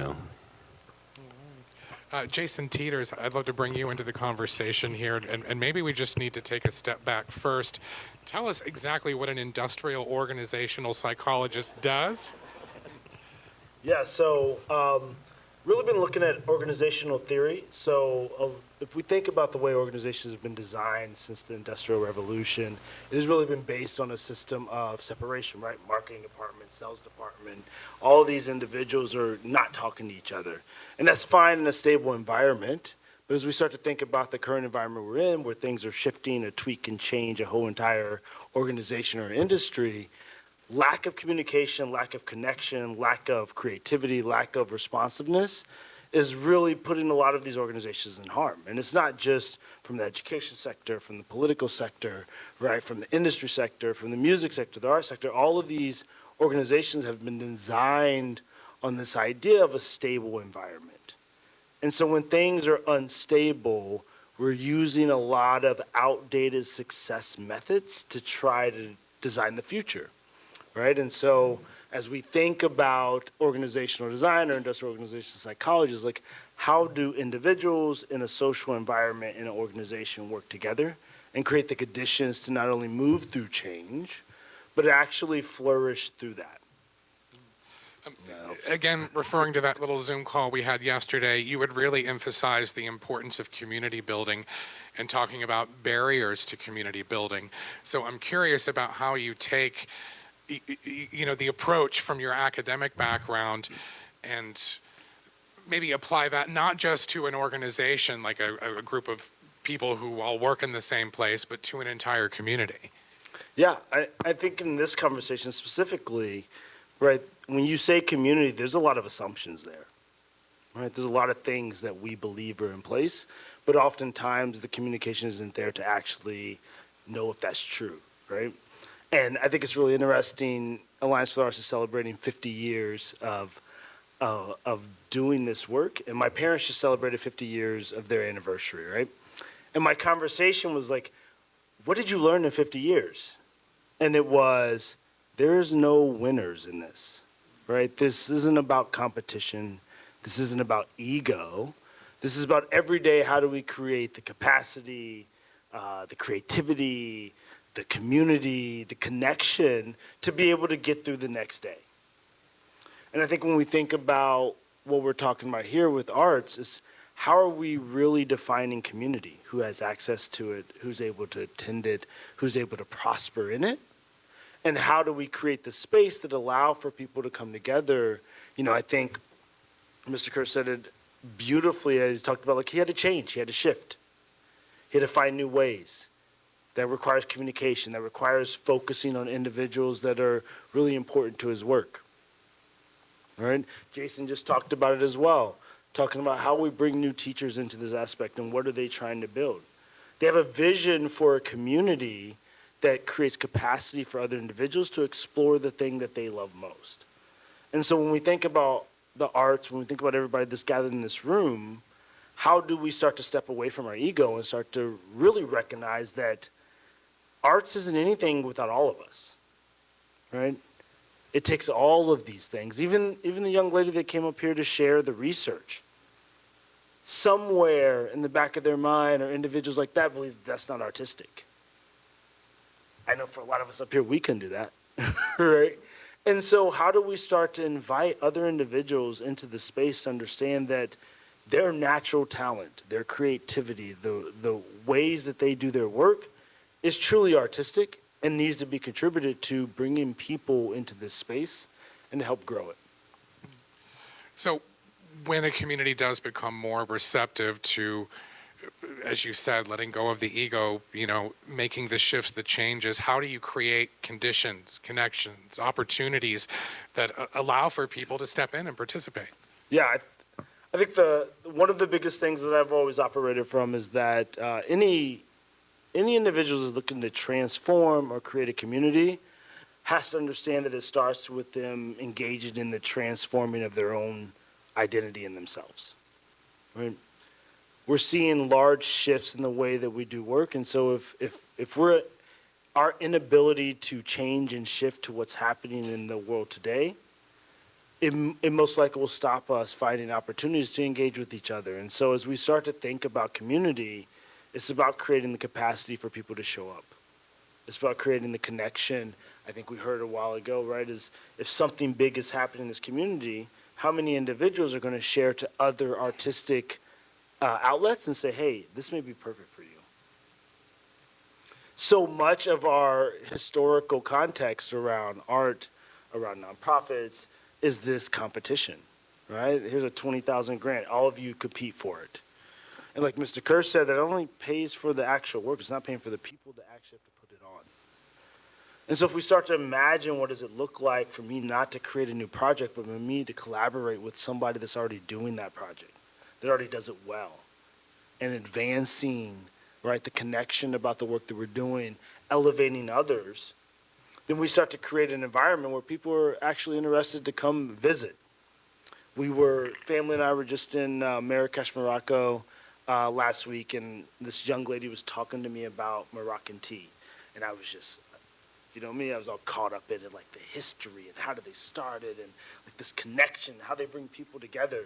Jason Teeters, I'd love to bring you into the conversation here, and maybe we just need to take a step back first. Tell us exactly what an industrial organizational psychologist does. Yeah, so really been looking at organizational theory. So if we think about the way organizations have been designed since the Industrial Revolution, it has really been based on a system of separation, right? Marketing department, sales department, all these individuals are not talking to each other. And that's fine in a stable environment. But as we start to think about the current environment we're in, where things are shifting, a tweak and change a whole entire organization or industry, lack of communication, lack of connection, lack of creativity, lack of responsiveness is really putting a lot of these organizations in harm. And it's not just from the education sector, from the political sector, right, from the industry sector, from the music sector, the art sector. All of these organizations have been designed on this idea of a stable environment. And so when things are unstable, we're using a lot of outdated success methods to try to design the future, right? And so as we think about organizational design or industrial organizational psychology, is like, how do individuals in a social environment in an organization work together and create the conditions to not only move through change, but actually flourish through that? Again, referring to that little Zoom call we had yesterday, you would really emphasize the importance of community building and talking about barriers to community building. So I'm curious about how you take, the approach from your academic background and maybe apply that not just to an organization, like a group of people who all work in the same place, but to an entire community. Yeah, I think in this conversation specifically, right, when you say community, there's a lot of assumptions there, right? There's a lot of things that we believe are in place, but oftentimes the communication isn't there to actually know if that's true, right? And I think it's really interesting. Alliance for the Arts is celebrating 50 years of doing this work, and my parents just celebrated 50 years of their anniversary, right? And my conversation was like, what did you learn in 50 years? And it was, there's no winners in this, right? This isn't about competition. This isn't about ego. This is about every day, how do we create the capacity, the creativity, the community, the connection to be able to get through the next day. And I think when we think about what we're talking about here with arts is how are we really defining community? Who has access to it? Who's able to attend it? Who's able to prosper in it? And how do we create the space that allow for people to come together? I think Mr. Kurtz said it beautifully as he talked about, like, he had to change, he had to shift. He had to find new ways. That requires communication, that requires focusing on individuals that are really important to his work. All right? Jason just talked about it as well, talking about how we bring new teachers into this aspect and what are they trying to build. They have a vision for a community that creates capacity for other individuals to explore the thing that they love most. And so when we think about the arts, when we think about everybody that's gathered in this room, how do we start to step away from our ego and start to really recognize that arts isn't anything without all of us, right? It takes all of these things. Even the young lady that came up here to share the research, somewhere in the back of their mind or individuals like that believe that's not artistic. I know for a lot of us up here, we can do that, right? And so how do we start to invite other individuals into the space to understand that their natural talent, their creativity, the ways that they do their work is truly artistic and needs to be contributed to bringing people into this space and to help grow it. So when a community does become more receptive to, as you said, letting go of the ego, making the shifts, the changes, how do you create conditions, connections, opportunities that allow for people to step in and participate? Yeah, I think one of the biggest things that I've always operated from is that any individual who's looking to transform or create a community has to understand that it starts with them engaging in the transforming of their own identity in themselves, right? We're seeing large shifts in the way that we do work, and so if our inability to change and shift to what's happening in the world today, it most likely will stop us finding opportunities to engage with each other. And so as we start to think about community, it's about creating the capacity for people to show up. It's about creating the connection. I think we heard a while ago, right, is if something big is happening in this community, how many individuals are going to share to other artistic outlets and say, hey, this may be perfect for you. So much of our historical context around art, around nonprofits, is this competition, right? Here's a $20,000 grant. All of you compete for it. And like Mr. Kurtz said, that only pays for the actual work. It's not paying for the people that actually have to put it on. And so if we start to imagine what does it look like for me not to create a new project, but for me to collaborate with somebody that's already doing that project, that already does it well, and advancing, right, the connection about the work that we're doing, elevating others, then we start to create an environment where people are actually interested to come visit. Family and I were just in Marrakesh, Morocco last week, and this young lady was talking to me about Moroccan tea. And I was just, if you know me, I was all caught up in it, like the history and how did they start it, and like this connection, how they bring people together.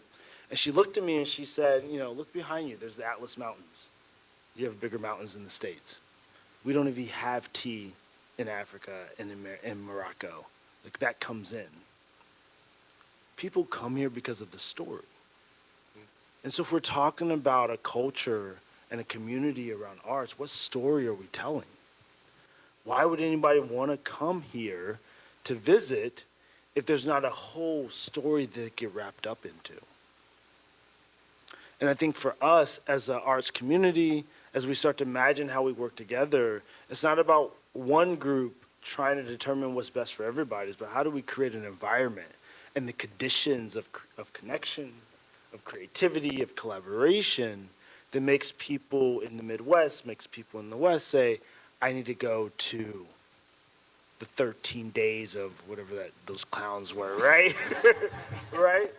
And she looked at me and she said, you know, look behind you, there's the Atlas Mountains. You have bigger mountains in the States. We don't even have tea in Africa and in Morocco. Like, that comes in. People come here because of the story. And so if we're talking about a culture and a community around arts, what story are we telling? Why would anybody want to come here to visit if there's not a whole story that they get wrapped up into? And I think for us as an arts community, as we start to imagine how we work together, it's not about one group trying to determine what's best for everybody, but how do we create an environment and the conditions of connection, of creativity, of collaboration that makes people in the Midwest, makes people in the West say, I need to go to the 13 days of whatever those clowns were, right? Right?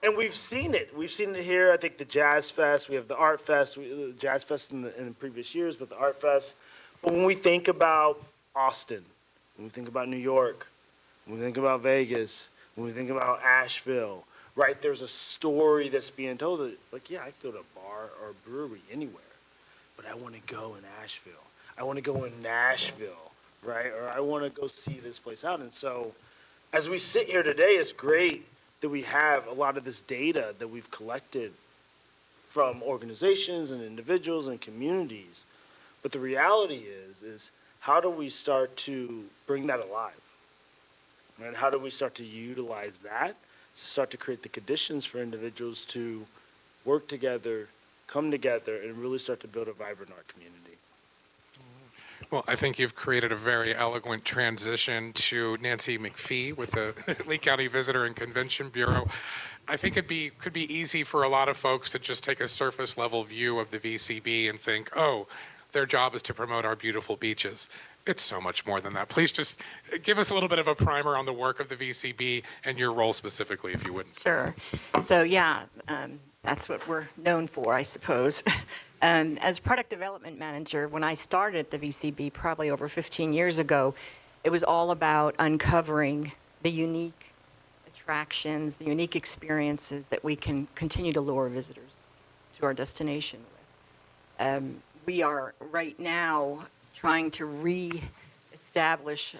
And we've seen it. We've seen it here. I think the Jazz Fest, we have the Art Fest, the Jazz Fest in the previous years, but the Art Fest. But when we think about Austin, when we think about New York, when we think about Vegas, when we think about Asheville, right, there's a story that's being told that, like, yeah, I could go to a bar or a brewery anywhere, but I want to go in Asheville. I want to go in Nashville, right? Or I want to go see this place out. And so as we sit here today, it's great that we have a lot of this data that we've collected from organizations and individuals and communities. But the reality is how do we start to bring that alive? Right? How do we start to utilize that, start to create the conditions for individuals to work together, come together, and really start to build a vibrant art community? Well, I think you've created a very eloquent transition to Nancy MacPhee with the Lee County Visitor and Convention Bureau. I think it could be easy for a lot of folks to just take a surface level view of the VCB and think, oh, their job is to promote our beautiful beaches. It's so much more than that. Please just give us a little bit of a primer on the work of the VCB and your role specifically, if you wouldn't. Sure. So yeah, that's what we're known for, I suppose. As product development manager, when I started at the VCB probably over 15 years ago, it was all about uncovering the unique attractions, the unique experiences that we can continue to lure visitors to our destination with. We are right now trying to re-establish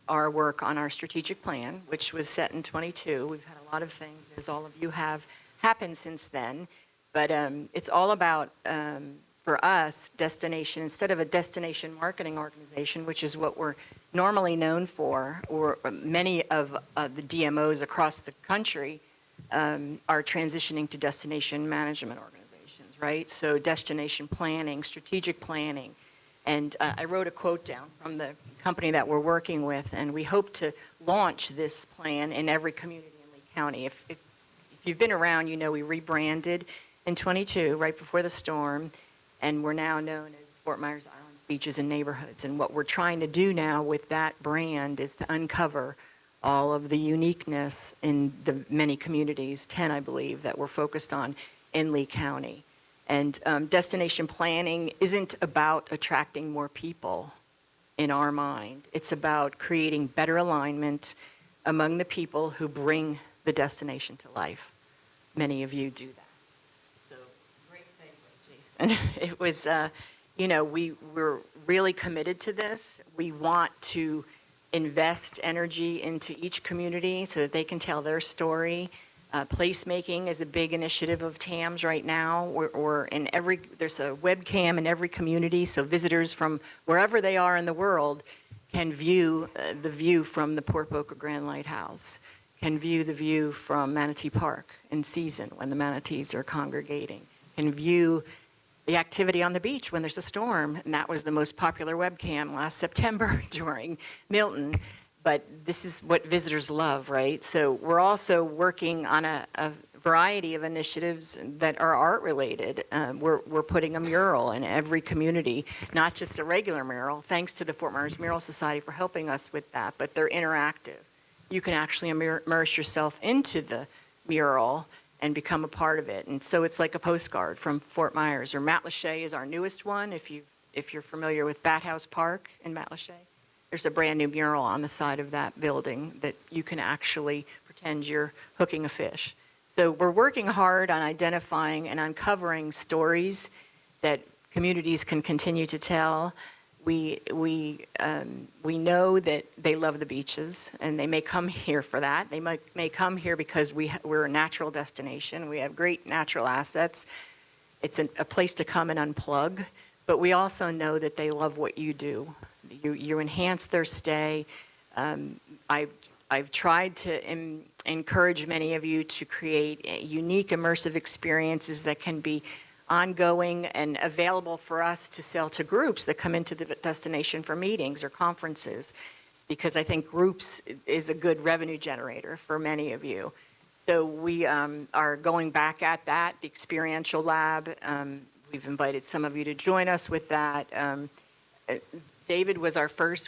our work on our strategic plan, which was set in 22. We've had a lot of things, as all of you have, happened since then. But it's all about, for us, destination, instead of a destination marketing organization, which is what we're normally known for, or many of the DMOs across the country are transitioning to destination management organizations, right? So destination planning, strategic planning. And I wrote a quote down from the company that we're working with, and we hope to launch this plan in every community in Lee County. If you've been around, you know we rebranded in 22, right before the storm, and we're now known as Fort Myers Islands Beaches and Neighborhoods. And what we're trying to do now with that brand is to uncover all of the uniqueness in the many communities, 10 I believe, that we're focused on in Lee County. And destination planning isn't about attracting more people in our mind. It's about creating better alignment among the people who bring the destination to life. Many of you do that. And it was, we're really committed to this. We want to invest energy into each community so that they can tell their story. Placemaking is a big initiative of TAM's right now. There's a webcam in every community, so visitors from wherever they are in the world can view the view from the Port Boca Grand Lighthouse, can view the view from Manatee Park in season when the manatees are congregating, can view the activity on the beach when there's a storm, and that was the most popular webcam last September during Milton. But this is what visitors love, right? So we're also working on variety of initiatives that are art-related. We're putting a mural in every community, not just a regular mural, thanks to the Fort Myers Mural Society for helping us with that, but they're interactive. You can actually immerse yourself into the mural and become a part of it. And so it's like a postcard from Fort Myers. Or Matlacha is our newest one, if you're familiar with Bat House Park in Matlacha. There's a brand new mural on the side of that building that you can actually pretend you're hooking a fish. So we're working hard on identifying and uncovering stories that communities can continue to tell. We know that they love the beaches, and they may come here for that. They may come here because we're a natural destination. We have great natural assets. It's a place to come and unplug. But we also know that they love what you do. You enhance their stay. I've tried to encourage many of you to create unique immersive experiences that can be ongoing and available for us to sell to groups that come into the destination for meetings or conferences, because I think groups is a good revenue generator for many of you. So we are going back at that, the experiential lab. We've invited some of you to join us with that. David was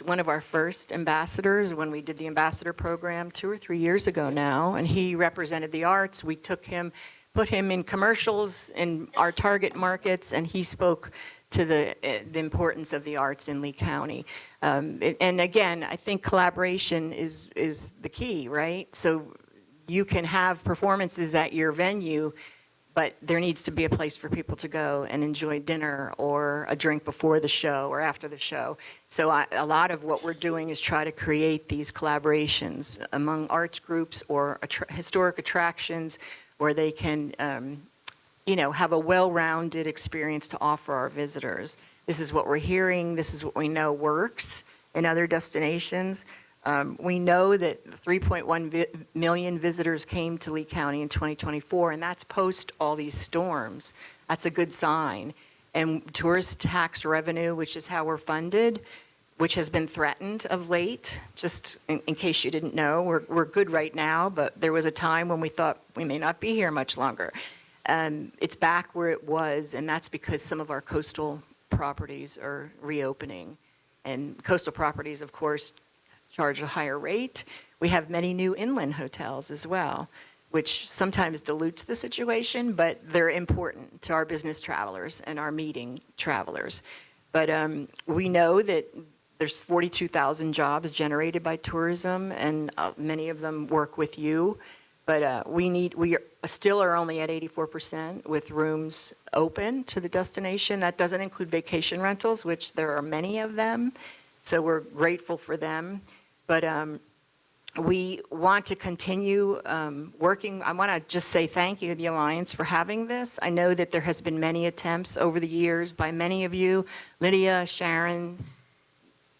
one of our first ambassadors when we did the ambassador program 2 or 3 years ago now, and he represented the arts. We took him, put him in commercials in our target markets, and he spoke to the importance of the arts in Lee County. And again, I think collaboration is the key, right? So you can have performances at your venue, but there needs to be a place for people to go and enjoy dinner or a drink before the show or after the show. So a lot of what we're doing is try to create these collaborations among arts groups or historic attractions where they can, have a well-rounded experience to offer our visitors. This is what we're hearing. This is what we know works in other destinations. We know that 3.1 million visitors came to Lee County in 2024, and that's post all these storms. That's a good sign. And tourist tax revenue, which is how we're funded, which has been threatened of late, just in case you didn't know, we're good right now, but there was a time when we thought we may not be here much longer. It's back where it was, and that's because some of our coastal properties are reopening. And coastal properties, of course, charge a higher rate. We have many new inland hotels as well, which sometimes dilutes the situation, but they're important to our business travelers and our meeting travelers. But we know that there's 42,000 jobs generated by tourism, and many of them work with you. But we still are only at 84% with rooms open to the destination. That doesn't include vacation rentals, which there are many of them. So we're grateful for them. But we want to continue working. I want to just say thank you to the Alliance for having this. I know that there has been many attempts over the years by many of you, Lydia, Sharon,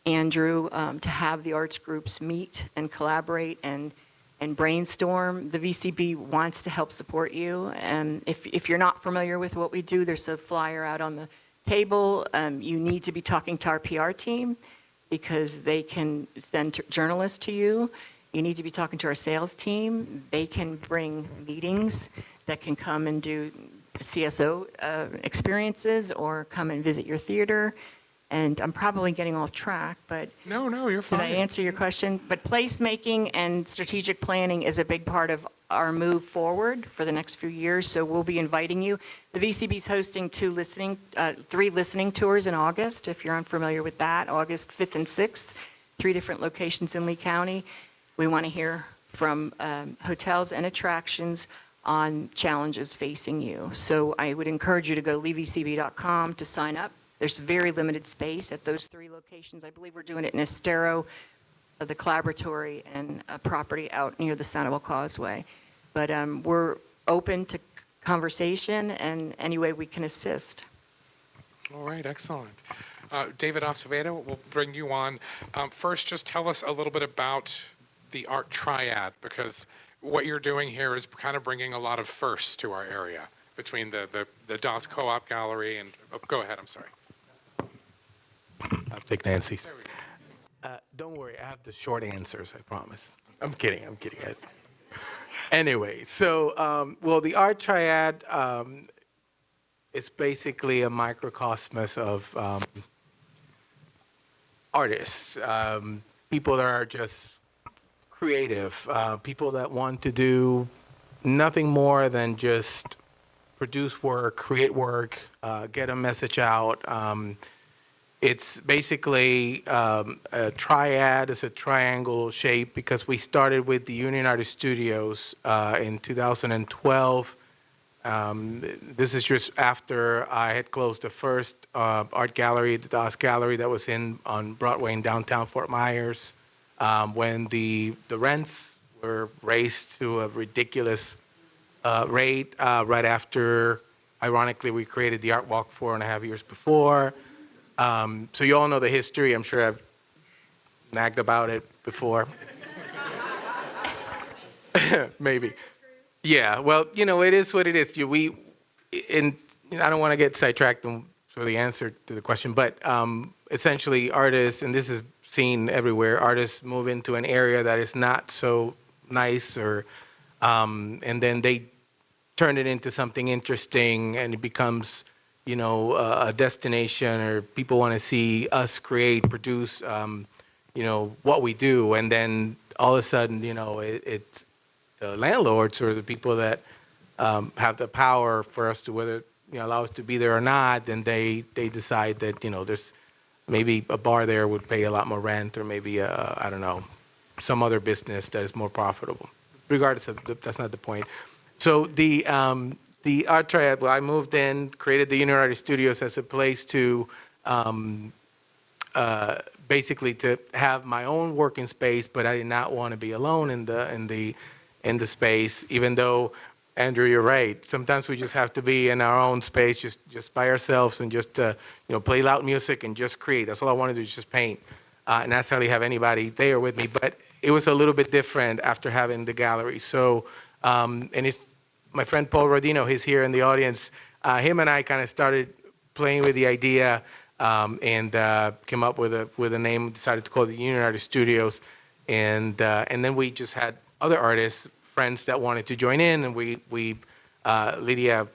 Andrew, to have the arts groups meet and collaborate and brainstorm. The VCB wants to help support you. And if you're not familiar with what we do, there's a flyer out on the table. You need to be talking to our PR team, because they can send journalists to you. You need to be talking to our sales team. They can bring meetings that can come and do CSO experiences or come and visit your theater. And I'm probably getting off track, but No, you're fine. did I answer your question? But placemaking and strategic planning is a big part of our move forward for the next few years, so we'll be inviting you. The VCB's hosting 3 listening tours in August, if you're unfamiliar with that, August 5th and 6th, 3 different locations in Lee County. We want to hear from hotels and attractions on challenges facing you. So I would encourage you to go to leevcb.com to sign up. There's very limited space at those 3 locations. I believe we're doing it in Estero, the Collaboratory, and a property out near the Sanibel Causeway. But we're open to conversation and any way we can assist. All right, excellent. David Acevedo, we'll bring you on. First, just tell us a little bit about the art triad, because what you're doing here is kind of bringing a lot of firsts to our area between the DAAS Co-op Gallery and, go ahead, I'm sorry. I'll take Nancy's. There we go. Don't worry, I have the short answers, I promise. I'm kidding, guys. Anyway, so, well, the art triad is basically a microcosmos of artists, people that are just creative, people that want to do nothing more than just produce work, create work, get a message out. It's basically a triad. It's a triangle shape because we started with the Union Artist Studios in 2012. This is just after I had closed the first art gallery, the DAAS gallery that was on Broadway in downtown Fort Myers, when the rents were raised to a ridiculous rate right after, ironically, we created the Art Walk 4.5 years before. So you all know the history. I'm sure I've nagged about it before. Maybe. Yeah, well, it is what it is. I don't want to get sidetracked for the answer to the question, but essentially artists, and this is seen everywhere, artists move into an area that is not so nice and then they turn it into something interesting and it becomes a destination, or people want to see us create, produce, what we do. And then all of a sudden, it's the landlords or the people that have the power for us to whether, allow us to be there or not. Then they decide that, there's maybe a bar there would pay a lot more rent, or maybe, I don't know, some other business that is more profitable. Regardless of, that's not the point. So the art triad, well, I moved in, created the Union Artist Studios as a place to basically to have my own working space, but I did not want to be alone in the space, even though, Andrew, you're right. Sometimes we just have to be in our own space, just by ourselves, and just play loud music and just create. That's all I want to do, is just paint, and not necessarily have anybody there with me. But it was a little bit different after having the gallery. So, and it's my friend Paul Rodino, he's here in the audience. Him and I kind of started playing with the idea and came up with a name, decided to call it the Union Artist Studios. And then we just had other artists, friends that wanted to join in. And we Lydia,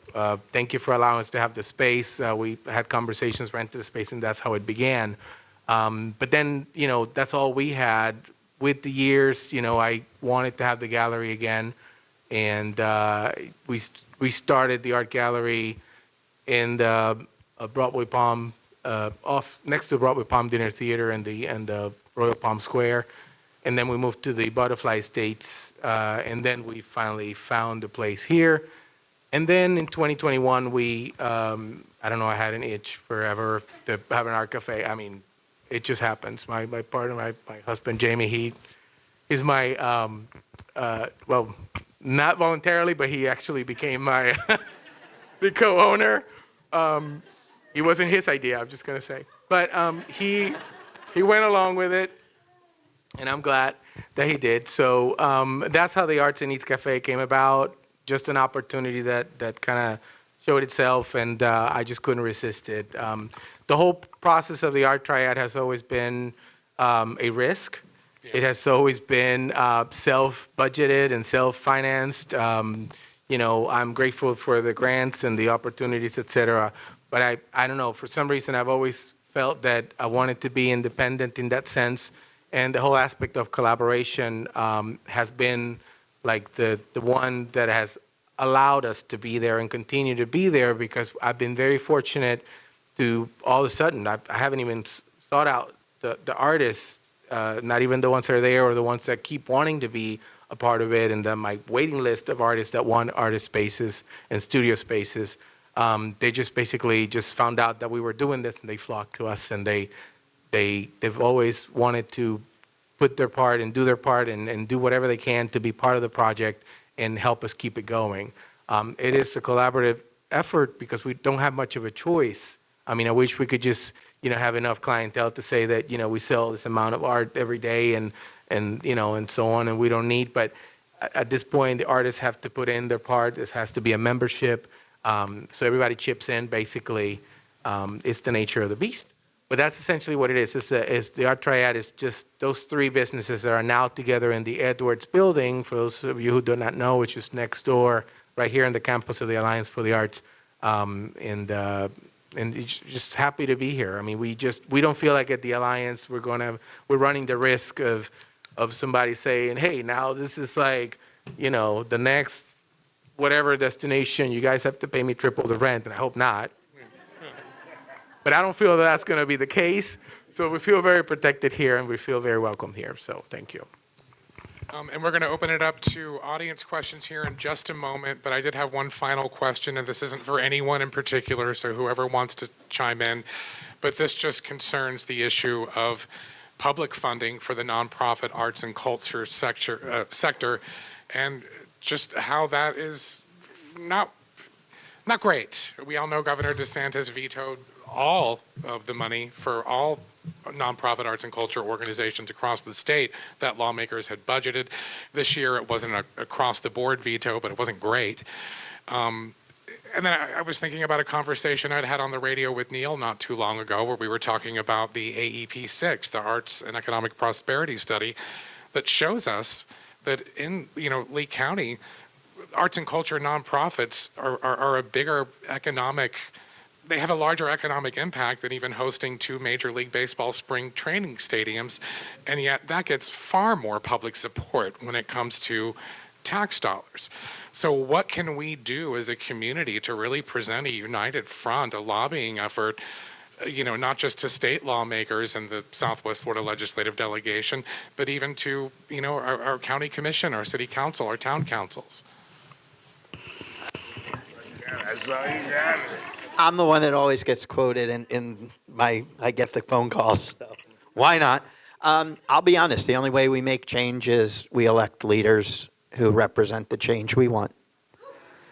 thank you for allowing us to have the space. We had conversations, rented the space, and that's how it began. But then, that's all we had. With the years, I wanted to have the gallery again. And we started the art gallery in the Broadway Palm, next to Broadway Palm Dinner Theater and the Royal Palm Square, and then we moved to the Butterfly Estates, and then we finally found a place here. And then in 2021, we I don't know, I had an itch forever to have an art cafe. I mean, it just happens. My partner, my husband Jamie, he's my well, not voluntarily, but he actually became my the co-owner. It wasn't his idea, I'm just gonna say. But he went along with it, and I'm glad that he did. So that's how the Arts and Eats Cafe came about. Just an opportunity that kind of showed itself, and I just couldn't resist it. The whole process of the art triad has always been a risk. It has always been self-budgeted and self-financed. I'm grateful for the grants and the opportunities, et cetera. But I don't know, for some reason, I've always felt that I wanted to be independent in that sense. And the whole aspect of collaboration has been like the one that has allowed us to be there and continue to be there, because I've been very fortunate to all of a sudden, I haven't even sought out the artists, not even the ones that are there or the ones that keep wanting to be a part of it, and then my waiting list of artists that want artist spaces and studio spaces. They just basically just found out that we were doing this, and they flocked to us, and they've always wanted to put their part and do their part and do whatever they can to be part of the project and help us keep it going. It is a collaborative effort because we don't have much of a choice. I mean, I wish we could just, have enough clientele to say that, we sell this amount of art every day and so on, and we don't need. But at this point, the artists have to put in their part. This has to be a membership. So everybody chips in, basically. It's the nature of the beast. But that's essentially what it is. It's the Art Triad is just those three businesses that are now together in the Edwards building. For those of you who do not know, which is next door, right here in the campus of the Alliance for the Arts. And just happy to be here. I mean, we don't feel like at the Alliance we're running the risk of somebody saying, hey, now this is like, the next whatever destination, you guys have to pay me triple the rent, and I hope not. But I don't feel that that's going to be the case. So we feel very protected here, and we feel very welcome here. So thank you. And we're going to open it up to audience questions here in just a moment. But I did have one final question, and this isn't for anyone in particular, so whoever wants to chime in. But this just concerns the issue of public funding for the nonprofit arts and culture sector, and just how that is not great. We all know Governor DeSantis vetoed all of the money for all nonprofit arts and culture organizations across the state that lawmakers had budgeted. This year it wasn't an across-the-board veto, but it wasn't great. And then I was thinking about a conversation I'd had on the radio with Neil not too long ago where we were talking about the AEP6, the Arts and Economic Prosperity Study, that shows us that in Lee County, arts and culture nonprofits are a bigger economic, they have a larger economic impact than even hosting 2 Major League Baseball spring training stadiums, and yet that gets far more public support when it comes to tax dollars. So what can we do as a community to really present a united front, a lobbying effort, not just to state lawmakers and the Southwest Florida Legislative Delegation, but even to, our county commission, our city council, our town councils? I'm the one that always gets quoted I get the phone calls, so why not? I'll be honest, the only way we make change is we elect leaders who represent the change we want.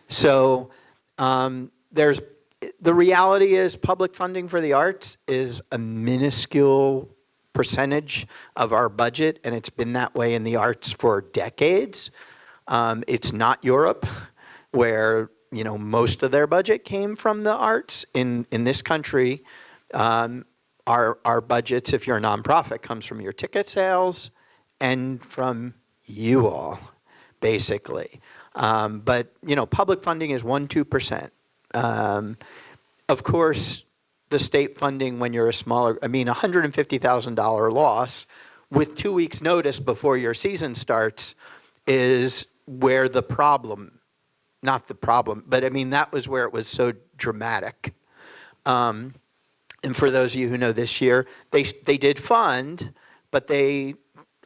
So the reality is public funding for the arts is a minuscule percentage of our budget, and it's been that way in the arts for decades. It's not Europe, where most of their budget came from the arts. In this country, our budgets, if you're a nonprofit, comes from your ticket sales and from you all, basically. But public funding is 1-2%. Of course, the state funding when you're a smaller, $150,000 loss with 2 weeks notice before your season starts is where the problem, not the problem, but that was where it was so dramatic. And for those of you who know this year, they did fund, but they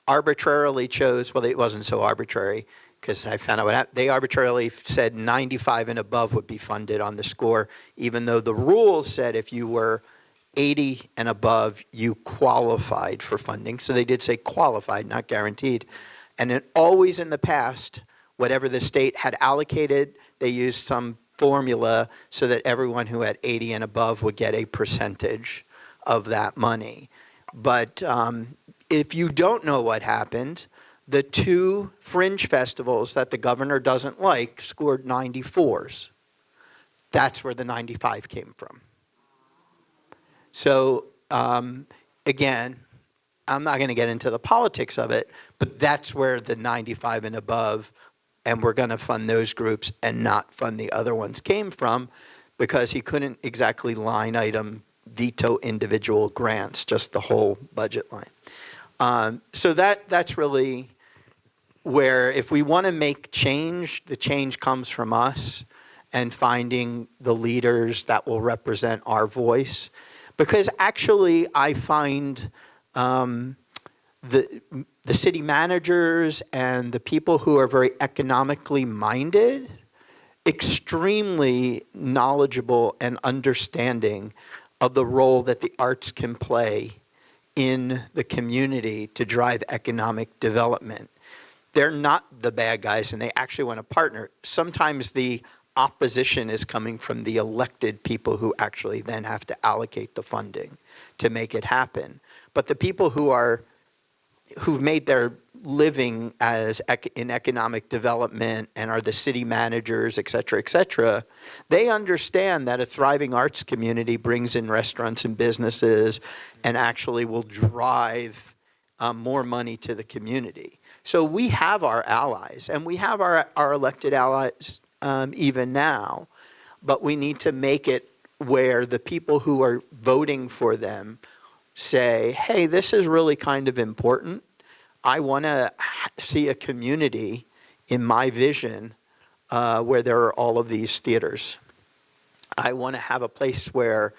arbitrarily chose, well, it wasn't so arbitrary, because I found out what happened. They arbitrarily said 95 and above would be funded on the score, even though the rules said if you were 80 and above, you qualified for funding. So they did say qualified, not guaranteed. And then always in the past, whatever the state had allocated, they used some formula so that everyone who had 80 and above would get a percentage of that money. But if you don't know what happened, the 2 fringe festivals that the governor doesn't like scored 94s. That's where the 95 came from. So again, I'm not going to get into the politics of it, but that's where the 95 and above, and we're going to fund those groups and not fund the other ones, came from, because he couldn't exactly line item veto individual grants, just the whole budget line. So that's really where, if we want to make change, the change comes from us and finding the leaders that will represent our voice. Because actually, I find the city managers and the people who are very economically minded extremely knowledgeable and understanding of the role that the arts can play in the community to drive economic development. They're not the bad guys, and they actually want to partner. Sometimes the opposition is coming from the elected people who actually then have to allocate the funding to make it happen. But the people who've made their living as in economic development and are the city managers, et cetera, they understand that a thriving arts community brings in restaurants and businesses and actually will drive more money to the community. So we have our allies, and we have our elected allies even now, but we need to make it where the people who are voting for them say, hey, this is really kind of important. I want to see a community in my vision where there are all of these theaters. I want to have a place where,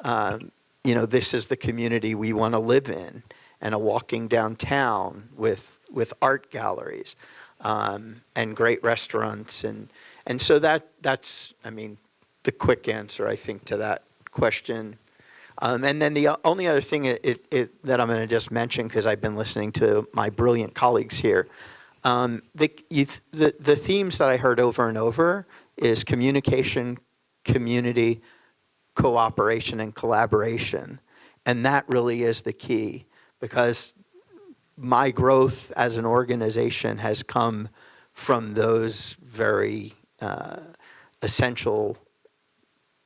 this is the community we want to live in, and a walking downtown with art galleries and great restaurants. And so that's, the quick answer, I think, to that question. And then the only other thing that I'm going to just mention, because I've been listening to my brilliant colleagues here, the themes that I heard over and over is communication, community, cooperation, and collaboration. And that really is the key, because my growth as an organization has come from those very essential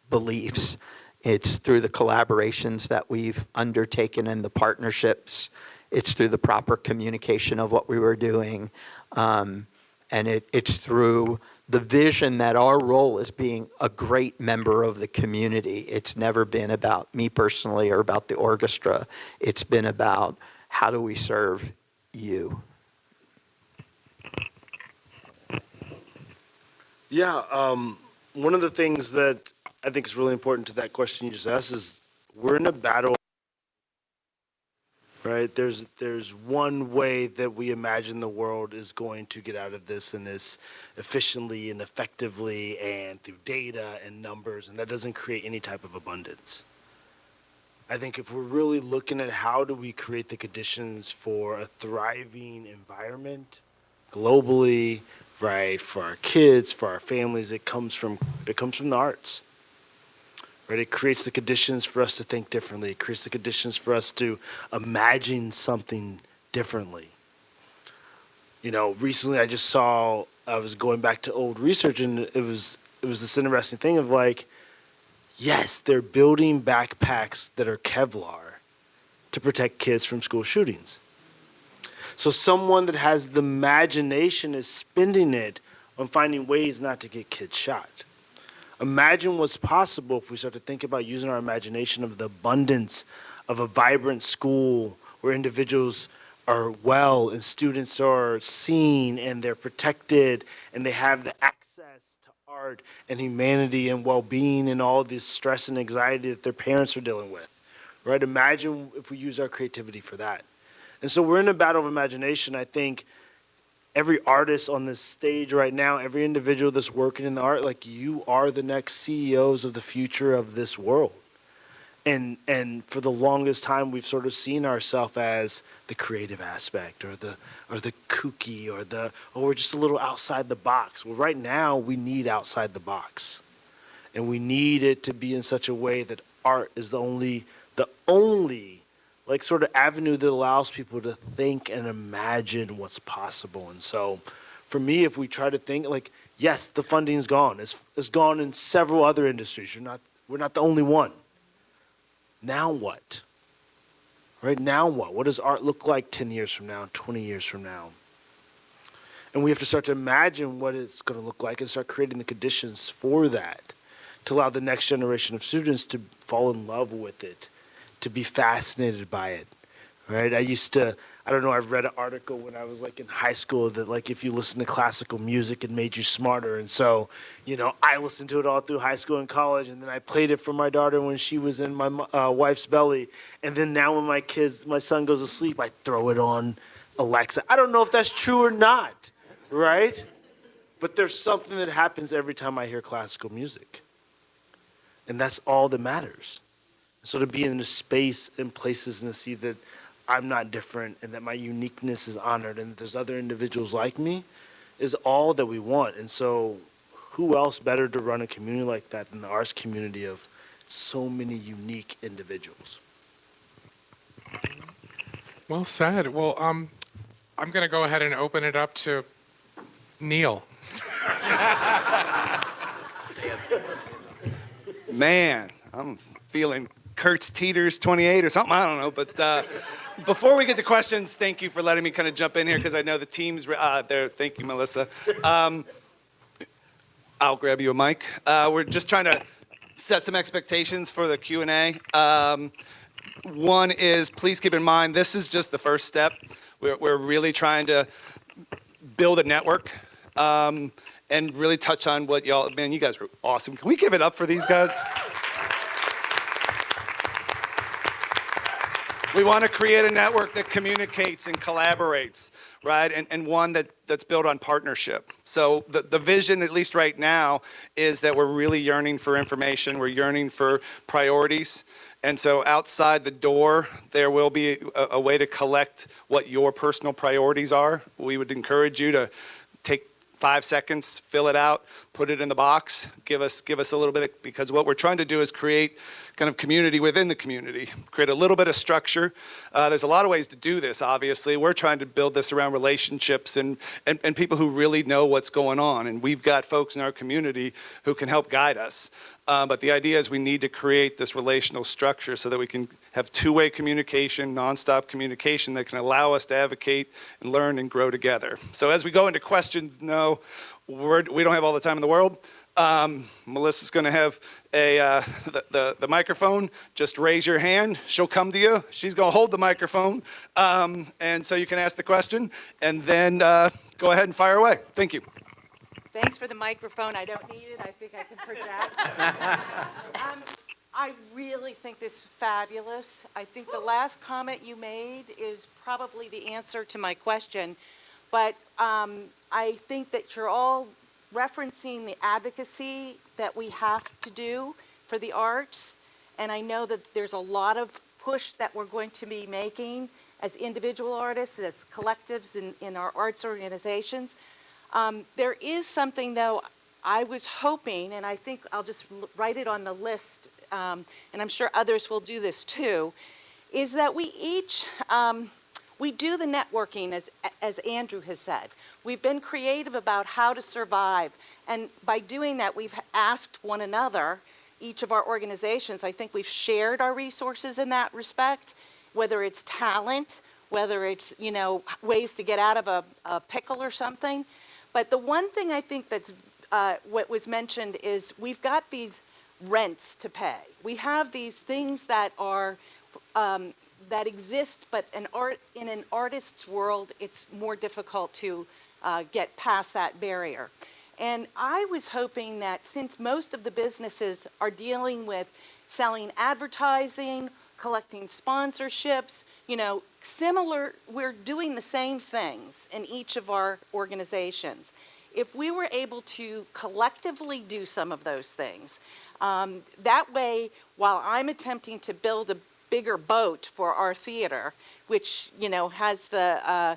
beliefs. It's through the collaborations that we've undertaken and the partnerships. It's through the proper communication of what we were doing. And it's through the vision that our role is being a great member of the community. It's never been about me personally or about the orchestra. It's been about how do we serve you. Yeah, one of the things that I think is really important to that question you just asked is we're in a battle, right? There's one way that we imagine the world is going to get out of this, and is efficiently and effectively and through data and numbers, and that doesn't create any type of abundance. I think if we're really looking at how do we create the conditions for a thriving environment globally, right, for our kids, for our families, it comes from the arts. Right? It creates the conditions for us to think differently. It creates the conditions for us to imagine something differently. Recently I was going back to old research, and it was this interesting thing of like, yes, they're building backpacks that are Kevlar to protect kids from school shootings. So someone that has the imagination is spending it on finding ways not to get kids shot. Imagine what's possible if we start to think about using our imagination of the abundance of a vibrant school where individuals are well and students are seen and they're protected and they have the access to art and humanity and well-being and all this stress and anxiety that their parents are dealing with, right? Imagine if we use our creativity for that. And so we're in a battle of imagination. I think every artist on this stage right now, every individual that's working in the art, like you are the next CEOs of the future of this world. And for the longest time, we've sort of seen ourselves as the creative aspect or the kooky or we're just a little outside the box. Well, right now we need outside the box. And we need it to be in such a way that art is the only like sort of avenue that allows people to think and imagine what's possible. And so for me, if we try to think like, yes, the funding's gone. It's gone in several other industries. We're not the only one. Now what? Right? Now what? What does art look like 10 years from now, 20 years from now? And we have to start to imagine what it's going to look like and start creating the conditions for that to allow the next generation of students to fall in love with it, to be fascinated by it, right? I've read an article when I was like in high school that like if you listen to classical music, it made you smarter. And so, I listened to it all through high school and college, and then I played it for my daughter when she was in my wife's belly. And then now when my son goes to sleep, I throw it on Alexa. I don't know if that's true or not, right? But there's something that happens every time I hear classical music. And that's all that matters. So to be in a space and places and to see that I'm not different and that my uniqueness is honored and that there's other individuals like me is all that we want. And so who else better to run a community like that than the arts community of so many unique individuals? Well said. Well, I'm going to go ahead and open it up to Neil. Man, I'm feeling Kurtz Teeters 28 or something. I don't know. But before we get to questions, thank you for letting me kind of jump in here because I know the team's there. Thank you, Melissa. I'll grab you a mic. We're just trying to set some expectations for the Q&A. One is, please keep in mind, this is just the first step. We're really trying to build a network and really touch on what y'all, man, you guys were awesome. Can we give it up for these guys? We want to create a network that communicates and collaborates, right? And one that's built on partnership. So the vision, at least right now, is that we're really yearning for information. We're yearning for priorities. And so outside the door, there will be a way to collect what your personal priorities are. We would encourage you to take 5 seconds, fill it out, put it in the box, give us a little bit, because what we're trying to do is create kind of community within the community, create a little bit of structure. There's a lot of ways to do this, obviously. We're trying to build this around relationships and people who really know what's going on. And we've got folks in our community who can help guide us. But the idea is we need to create this relational structure so that we can have two-way communication, nonstop communication that can allow us to advocate and learn and grow together. So as we go into questions, no, we don't have all the time in the world. Melissa's going to have the microphone. Just raise your hand. She'll come to you. She's going to hold the microphone. And so you can ask the question and then go ahead and fire away. Thank you. Thanks for the microphone. I don't need it. I think I can project. I really think this is fabulous. I think the last comment you made is probably the answer to my question. But I think that you're all referencing the advocacy that we have to do for the arts. And I know that there's a lot of push that we're going to be making as individual artists, as collectives in our arts organizations. There is something, though, I was hoping, and I think I'll just write it on the list, and I'm sure others will do this too, is that we each, we do the networking, as Andrew has said. We've been creative about how to survive, and by doing that, we've asked one another, each of our organizations, I think we've shared our resources in that respect, whether it's talent, whether it's, you know, ways to get out of a pickle or something. But the one thing I think that's what was mentioned is we've got these rents to pay. We have these things that are that exist, but in an artist's world, it's more difficult to get past that barrier. And I was hoping that since most of the businesses are dealing with selling advertising, collecting sponsorships, you know, similar, we're doing the same things in each of our organizations. If we were able to collectively do some of those things, that way, while I'm attempting to build a bigger boat for our theater, which, you know, has the,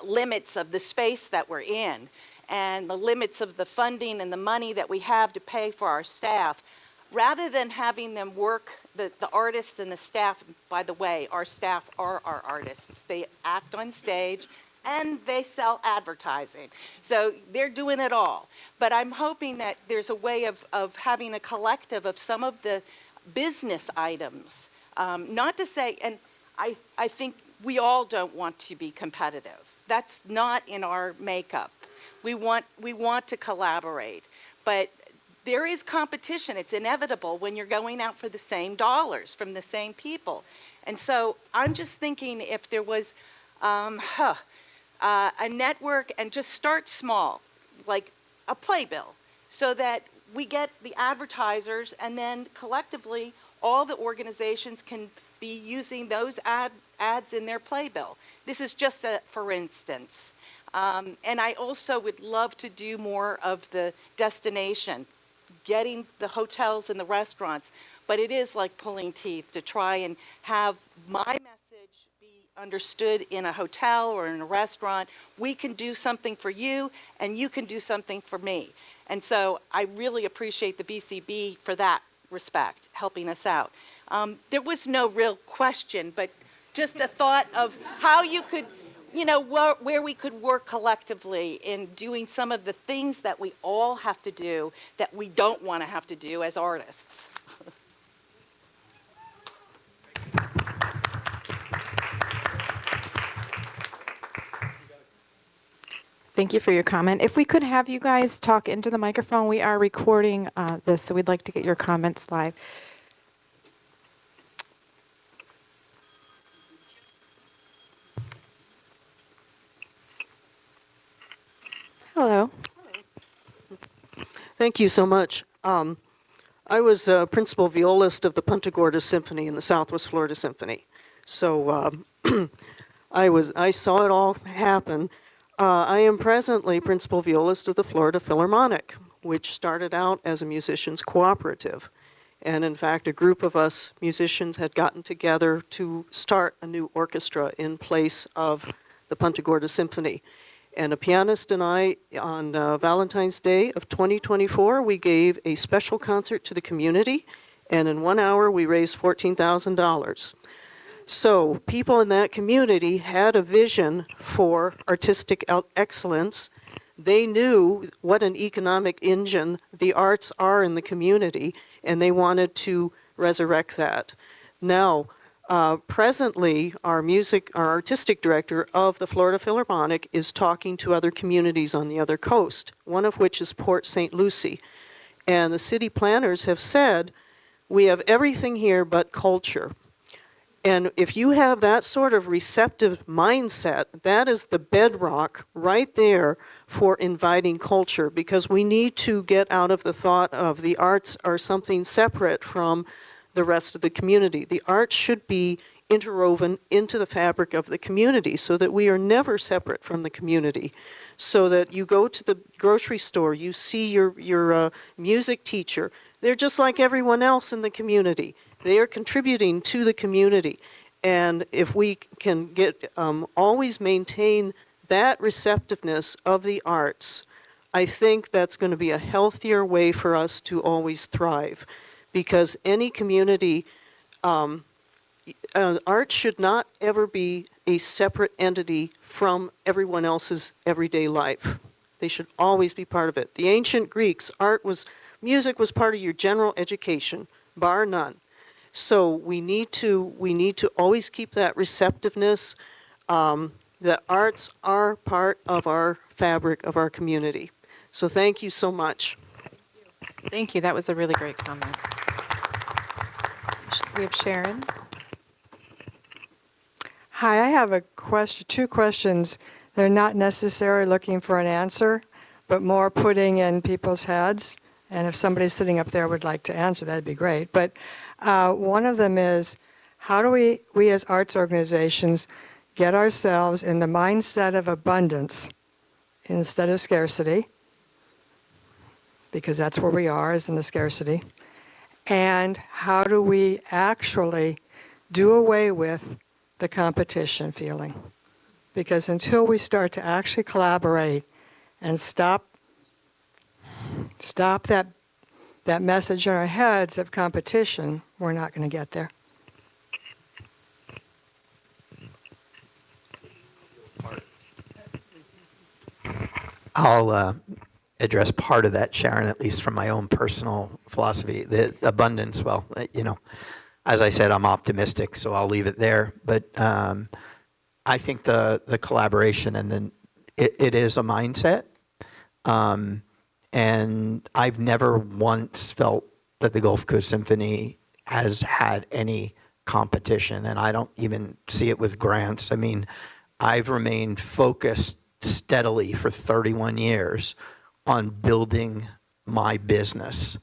limits of the space that we're in and the limits of the funding and the money that we have to pay for our staff, rather than having them work, the artists and the staff, by the way, our staff are our artists. They act on stage and they sell advertising. So they're doing it all. But I'm hoping that there's a way of having a collective of some of the business items. Not to say, and I think we all don't want to be competitive. That's not in our makeup. We want to collaborate. But there is competition. It's inevitable when you're going out for the same dollars from the same people. And so I'm just thinking if there was a network, and just start small, like a playbill, so that we get the advertisers, and then collectively all the organizations can be using those ads in their playbill. This is just a for instance. And I also would love to do more of the destination, getting the hotels and the restaurants, but it is like pulling teeth to try and have my message be understood in a hotel or in a restaurant. We can do something for you, and you can do something for me. And so I really appreciate the BCB for that respect, helping us out. There was no real question, but just a thought of how you could, where we could work collectively in doing some of the things that we all have to do that we don't want to have to do as artists. Thank you for your comment. If we could have you guys talk into the microphone, we are recording this, so we'd like to get your comments live. Hello. Thank you so much. I was principal violist of the Punta Gorda Symphony in the Southwest Florida Symphony. So I saw it all happen. I am presently principal violist of the Florida Philharmonic, which started out as a musicians cooperative. And in fact, a group of us musicians had gotten together to start a new orchestra in place of the Punta Gorda Symphony. And a pianist and I, on Valentine's Day of 2024, we gave a special concert to the community, and in 1 hour we raised $14,000. So people in that community had a vision for artistic excellence. They knew what an economic engine the arts are in the community, and they wanted to resurrect that. Now, presently, our artistic director of the Florida Philharmonic is talking to other communities on the other coast, one of which is Port St. Lucie. And the city planners have said, we have everything here but culture. And if you have that sort of receptive mindset, that is the bedrock right there for inviting culture, because we need to get out of the thought of the arts are something separate from the rest of the community. The arts should be interwoven into the fabric of the community so that we are never separate from the community. So that you go to the grocery store, you see your music teacher, they're just like everyone else in the community. They are contributing to the community. And if we can always maintain that receptiveness of the arts, I think that's going to be a healthier way for us to always thrive. Because any community, art should not ever be a separate entity from everyone else's everyday life. They should always be part of it. The ancient Greeks, music was part of your general education, bar none. So we need to always keep that receptiveness. The arts are part of our fabric of our community. So thank you so much. Thank you. That was a really great comment. We have Sharon. Hi, I have a question, two questions. They're not necessarily looking for an answer, but more putting in people's heads. And if somebody sitting up there would like to answer, that'd be great. But one of them is, how do we as arts organizations get ourselves in the mindset of abundance instead of scarcity? Because that's where we are, is in the scarcity. And how do we actually do away with the competition feeling? Because until we start to actually collaborate and stop that message in our heads of competition, we're not going to get there. I'll address part of that, Sharon, at least from my own personal philosophy. The abundance, well, as I said, I'm optimistic, so I'll leave it there. But I think the collaboration and then it is a mindset. And I've never once felt that the Gulf Coast Symphony has had any competition, and I don't even see it with grants. I mean, I've remained focused steadily for 31 years on building my business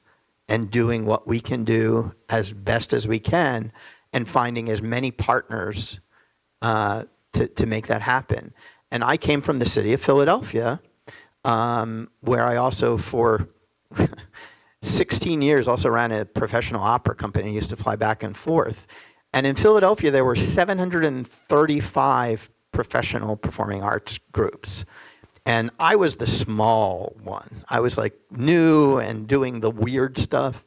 and doing what we can do as best as we can and finding as many partners to make that happen. And I came from the city of Philadelphia, where I also, for 16 years, also ran a professional opera company, used to fly back and forth. And in Philadelphia, there were 735 professional performing arts groups. And I was the small one. I was like new and doing the weird stuff.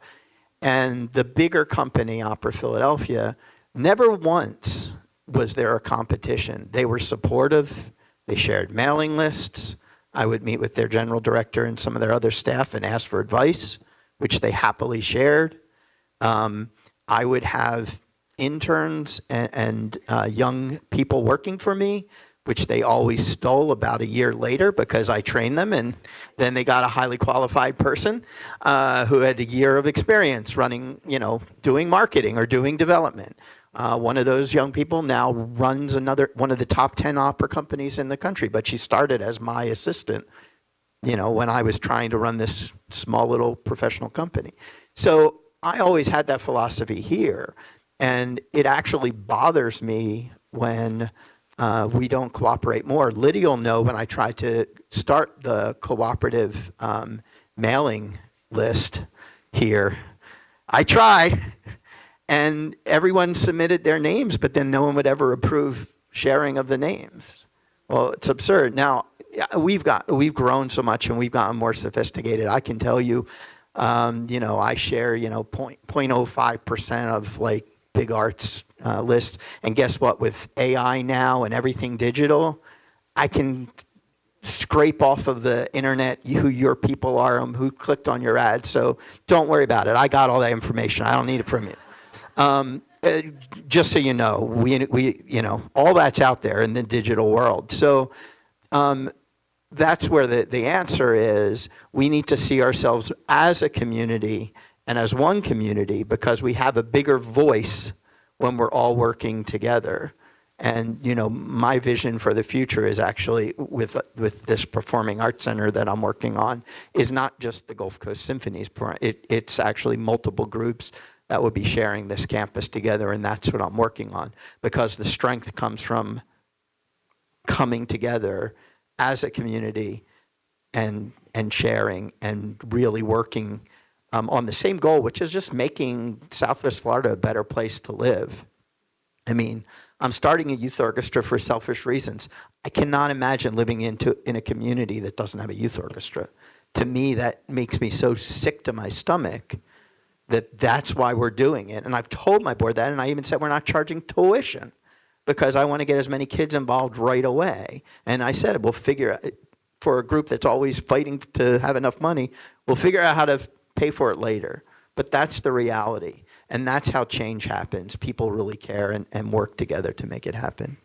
And the bigger company, Opera Philadelphia, never once was there a competition. They were supportive. They shared mailing lists. I would meet with their general director and some of their other staff and ask for advice, which they happily shared. I would have interns and young people working for me, which they always stole about a year later because I trained them, and then they got a highly qualified person who had a year of experience running, doing marketing or doing development. One of those young people now runs one of the top 10 opera companies in the country, but she started as my assistant, when I was trying to run this small little professional company. So I always had that philosophy here, and it actually bothers me when we don't cooperate more. Lydia will know when I tried to start the cooperative mailing list here. I tried, and everyone submitted their names, but then no one would ever approve sharing of the names. Well, it's absurd. Now, we've grown so much and we've gotten more sophisticated. I can tell you, I share, 0.05% of like big arts lists. And guess what? With AI now and everything digital, I can scrape off of the internet who your people are and who clicked on your ad. So don't worry about it. I got all that information. I don't need it from you. Just so you know, we all that's out there in the digital world. So that's where the answer is. We need to see ourselves as a community and as one community because we have a bigger voice when we're all working together. And my vision for the future is actually with this performing arts center that I'm working on is not just the Gulf Coast Symphonies. It's actually multiple groups that will be sharing this campus together, and that's what I'm working on because the strength comes from coming together as a community and sharing and really working on the same goal, which is just making Southwest Florida a better place to live. I mean, I'm starting a youth orchestra for selfish reasons. I cannot imagine living in a community that doesn't have a youth orchestra. To me, that makes me so sick to my stomach that's why we're doing it. And I've told my board that, and I even said we're not charging tuition because I want to get as many kids involved right away. And I said, we'll figure out, for a group that's always fighting to have enough money, we'll figure out how to pay for it later. But that's the reality. And that's how change happens. People really care and work together to make it happen.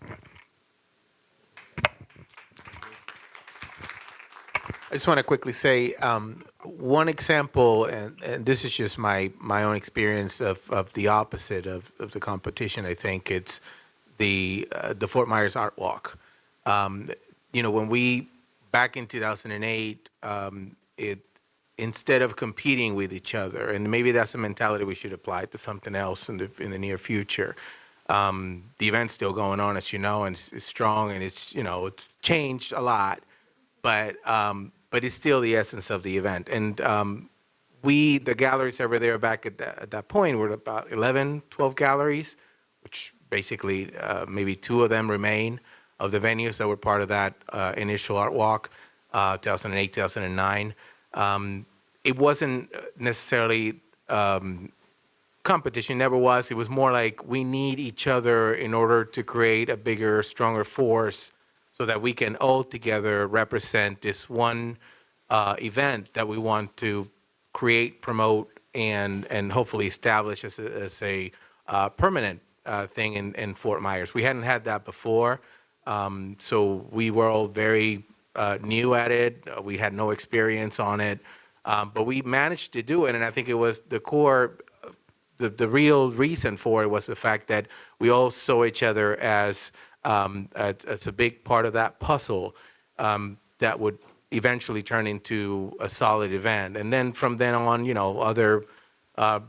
I just want to quickly say one example, and this is just my own experience of the opposite of the competition. I think it's the Fort Myers Art Walk. When we back in 2008, instead of competing with each other, and maybe that's a mentality we should apply to something else in the near future. The event's still going on, as you know, and it's strong, and it's changed a lot, but it's still the essence of the event. And the galleries over there back at that point were about 11, 12 galleries, which basically maybe 2 of them remain of the venues that were part of that initial art walk, 2008, 2009. It wasn't necessarily competition, never was. It was more like we need each other in order to create a bigger, stronger force so that we can all together represent this one event that we want to create, promote, and hopefully establish as a permanent thing in Fort Myers. We hadn't had that before, so we were all very new at it. We had no experience on it, but we managed to do it, and I think it was the core, the real reason for it was the fact that we all saw each other as a big part of that puzzle that would eventually turn into a solid event. And then from then on, other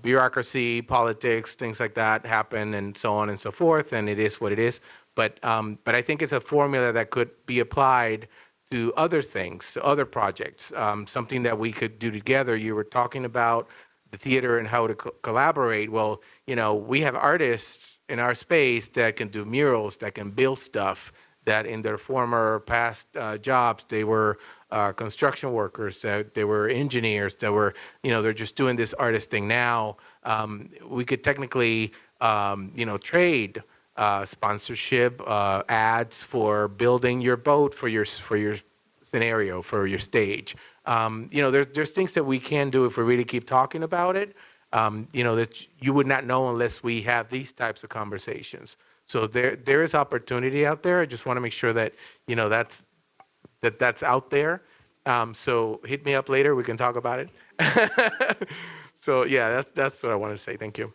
bureaucracy, politics, things like that happen, and so on and so forth, and it is what it is. But I think it's a formula that could be applied to other things, to other projects, something that we could do together. You were talking about the theater and how to collaborate. Well, we have artists in our space that can do murals, that can build stuff, that in their former past jobs, they were construction workers, that they were engineers, that were, they're just doing this artist thing now. We could technically, trade sponsorship, ads for building your boat for your scenario, for your stage. There's things that we can do if we really keep talking about it, that you would not know unless we have these types of conversations. So there is opportunity out there. I just want to make sure that, that's out there. So hit me up later. We can talk about it. So yeah, that's what I want to say. Thank you.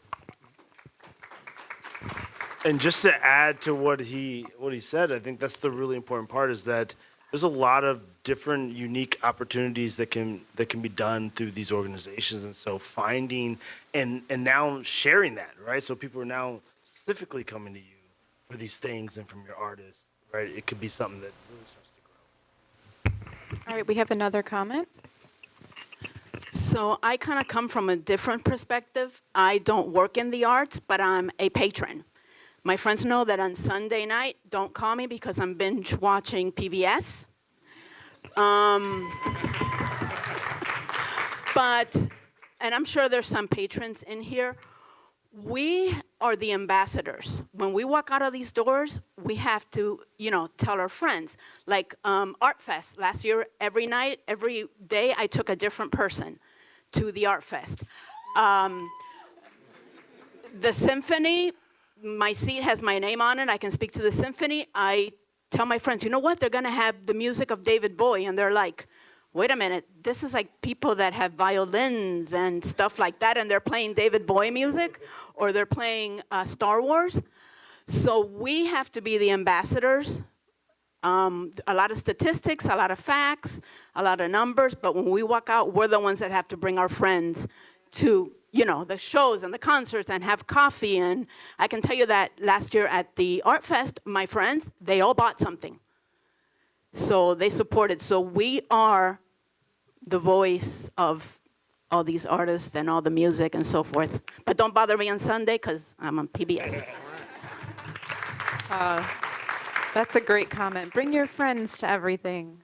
And just to add to what he said, I think that's the really important part, is that there's a lot of different unique opportunities that can be done through these organizations. And so finding and now sharing that, right? So people are now specifically coming to you for these things and from your artists, right? It could be something that really starts to grow. All right, we have another comment. So I kind of come from a different perspective. I don't work in the arts, but I'm a patron. My friends know that on Sunday night, don't call me because I'm binge watching PBS. And I'm sure there's some patrons in here. We are the ambassadors. When we walk out of these doors, we have to, tell our friends. Like Art Fest, last year, every night, every day, I took a different person to the Art Fest. The Symphony, my seat has my name on it. I can speak to the Symphony. I tell my friends, you know what? They're going to have the music of David Bowie. And they're like, wait a minute. This is like people that have violins and stuff like that. And they're playing David Bowie music, or they're playing Star Wars. So we have to be the ambassadors. A lot of statistics, a lot of facts, a lot of numbers. But when we walk out, we're the ones that have to bring our friends to the shows and the concerts and have coffee. And I can tell you that last year at the Art Fest, my friends, they all bought something. So they supported. So we are the voice of all these artists and all the music and so forth. But don't bother me on Sunday because I'm on PBS. That's a great comment. Bring your friends to everything.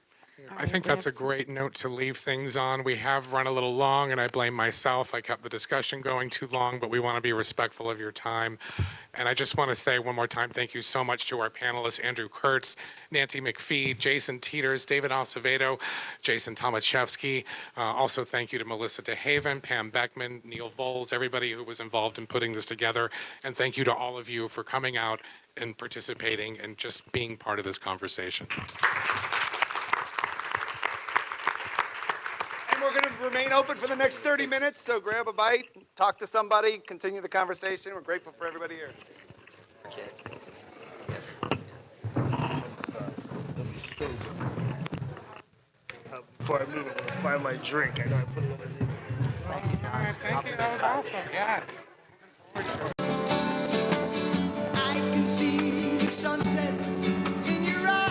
I think that's a great note to leave things on. We have run a little long, and I blame myself. I kept the discussion going too long, but we want to be respectful of your time. And I just want to say one more time, thank you so much to our panelists, Andrew Kurtz, Nancy MacPhee, Jason Teeters, David Acevedo, Jason Thomashefsky. Also, thank you to Melissa DeHaven, Pam Beckman, Neil Volz, everybody who was involved in putting this together. And thank you to all of you for coming out and participating and just being part of this conversation. We're going to remain open for the next 30 minutes, so grab a bite, talk to somebody, continue the conversation. We're grateful for everybody here. Before I move, I'm going to find my drink. I know I put it on my name. Thank you. That was awesome. Yes.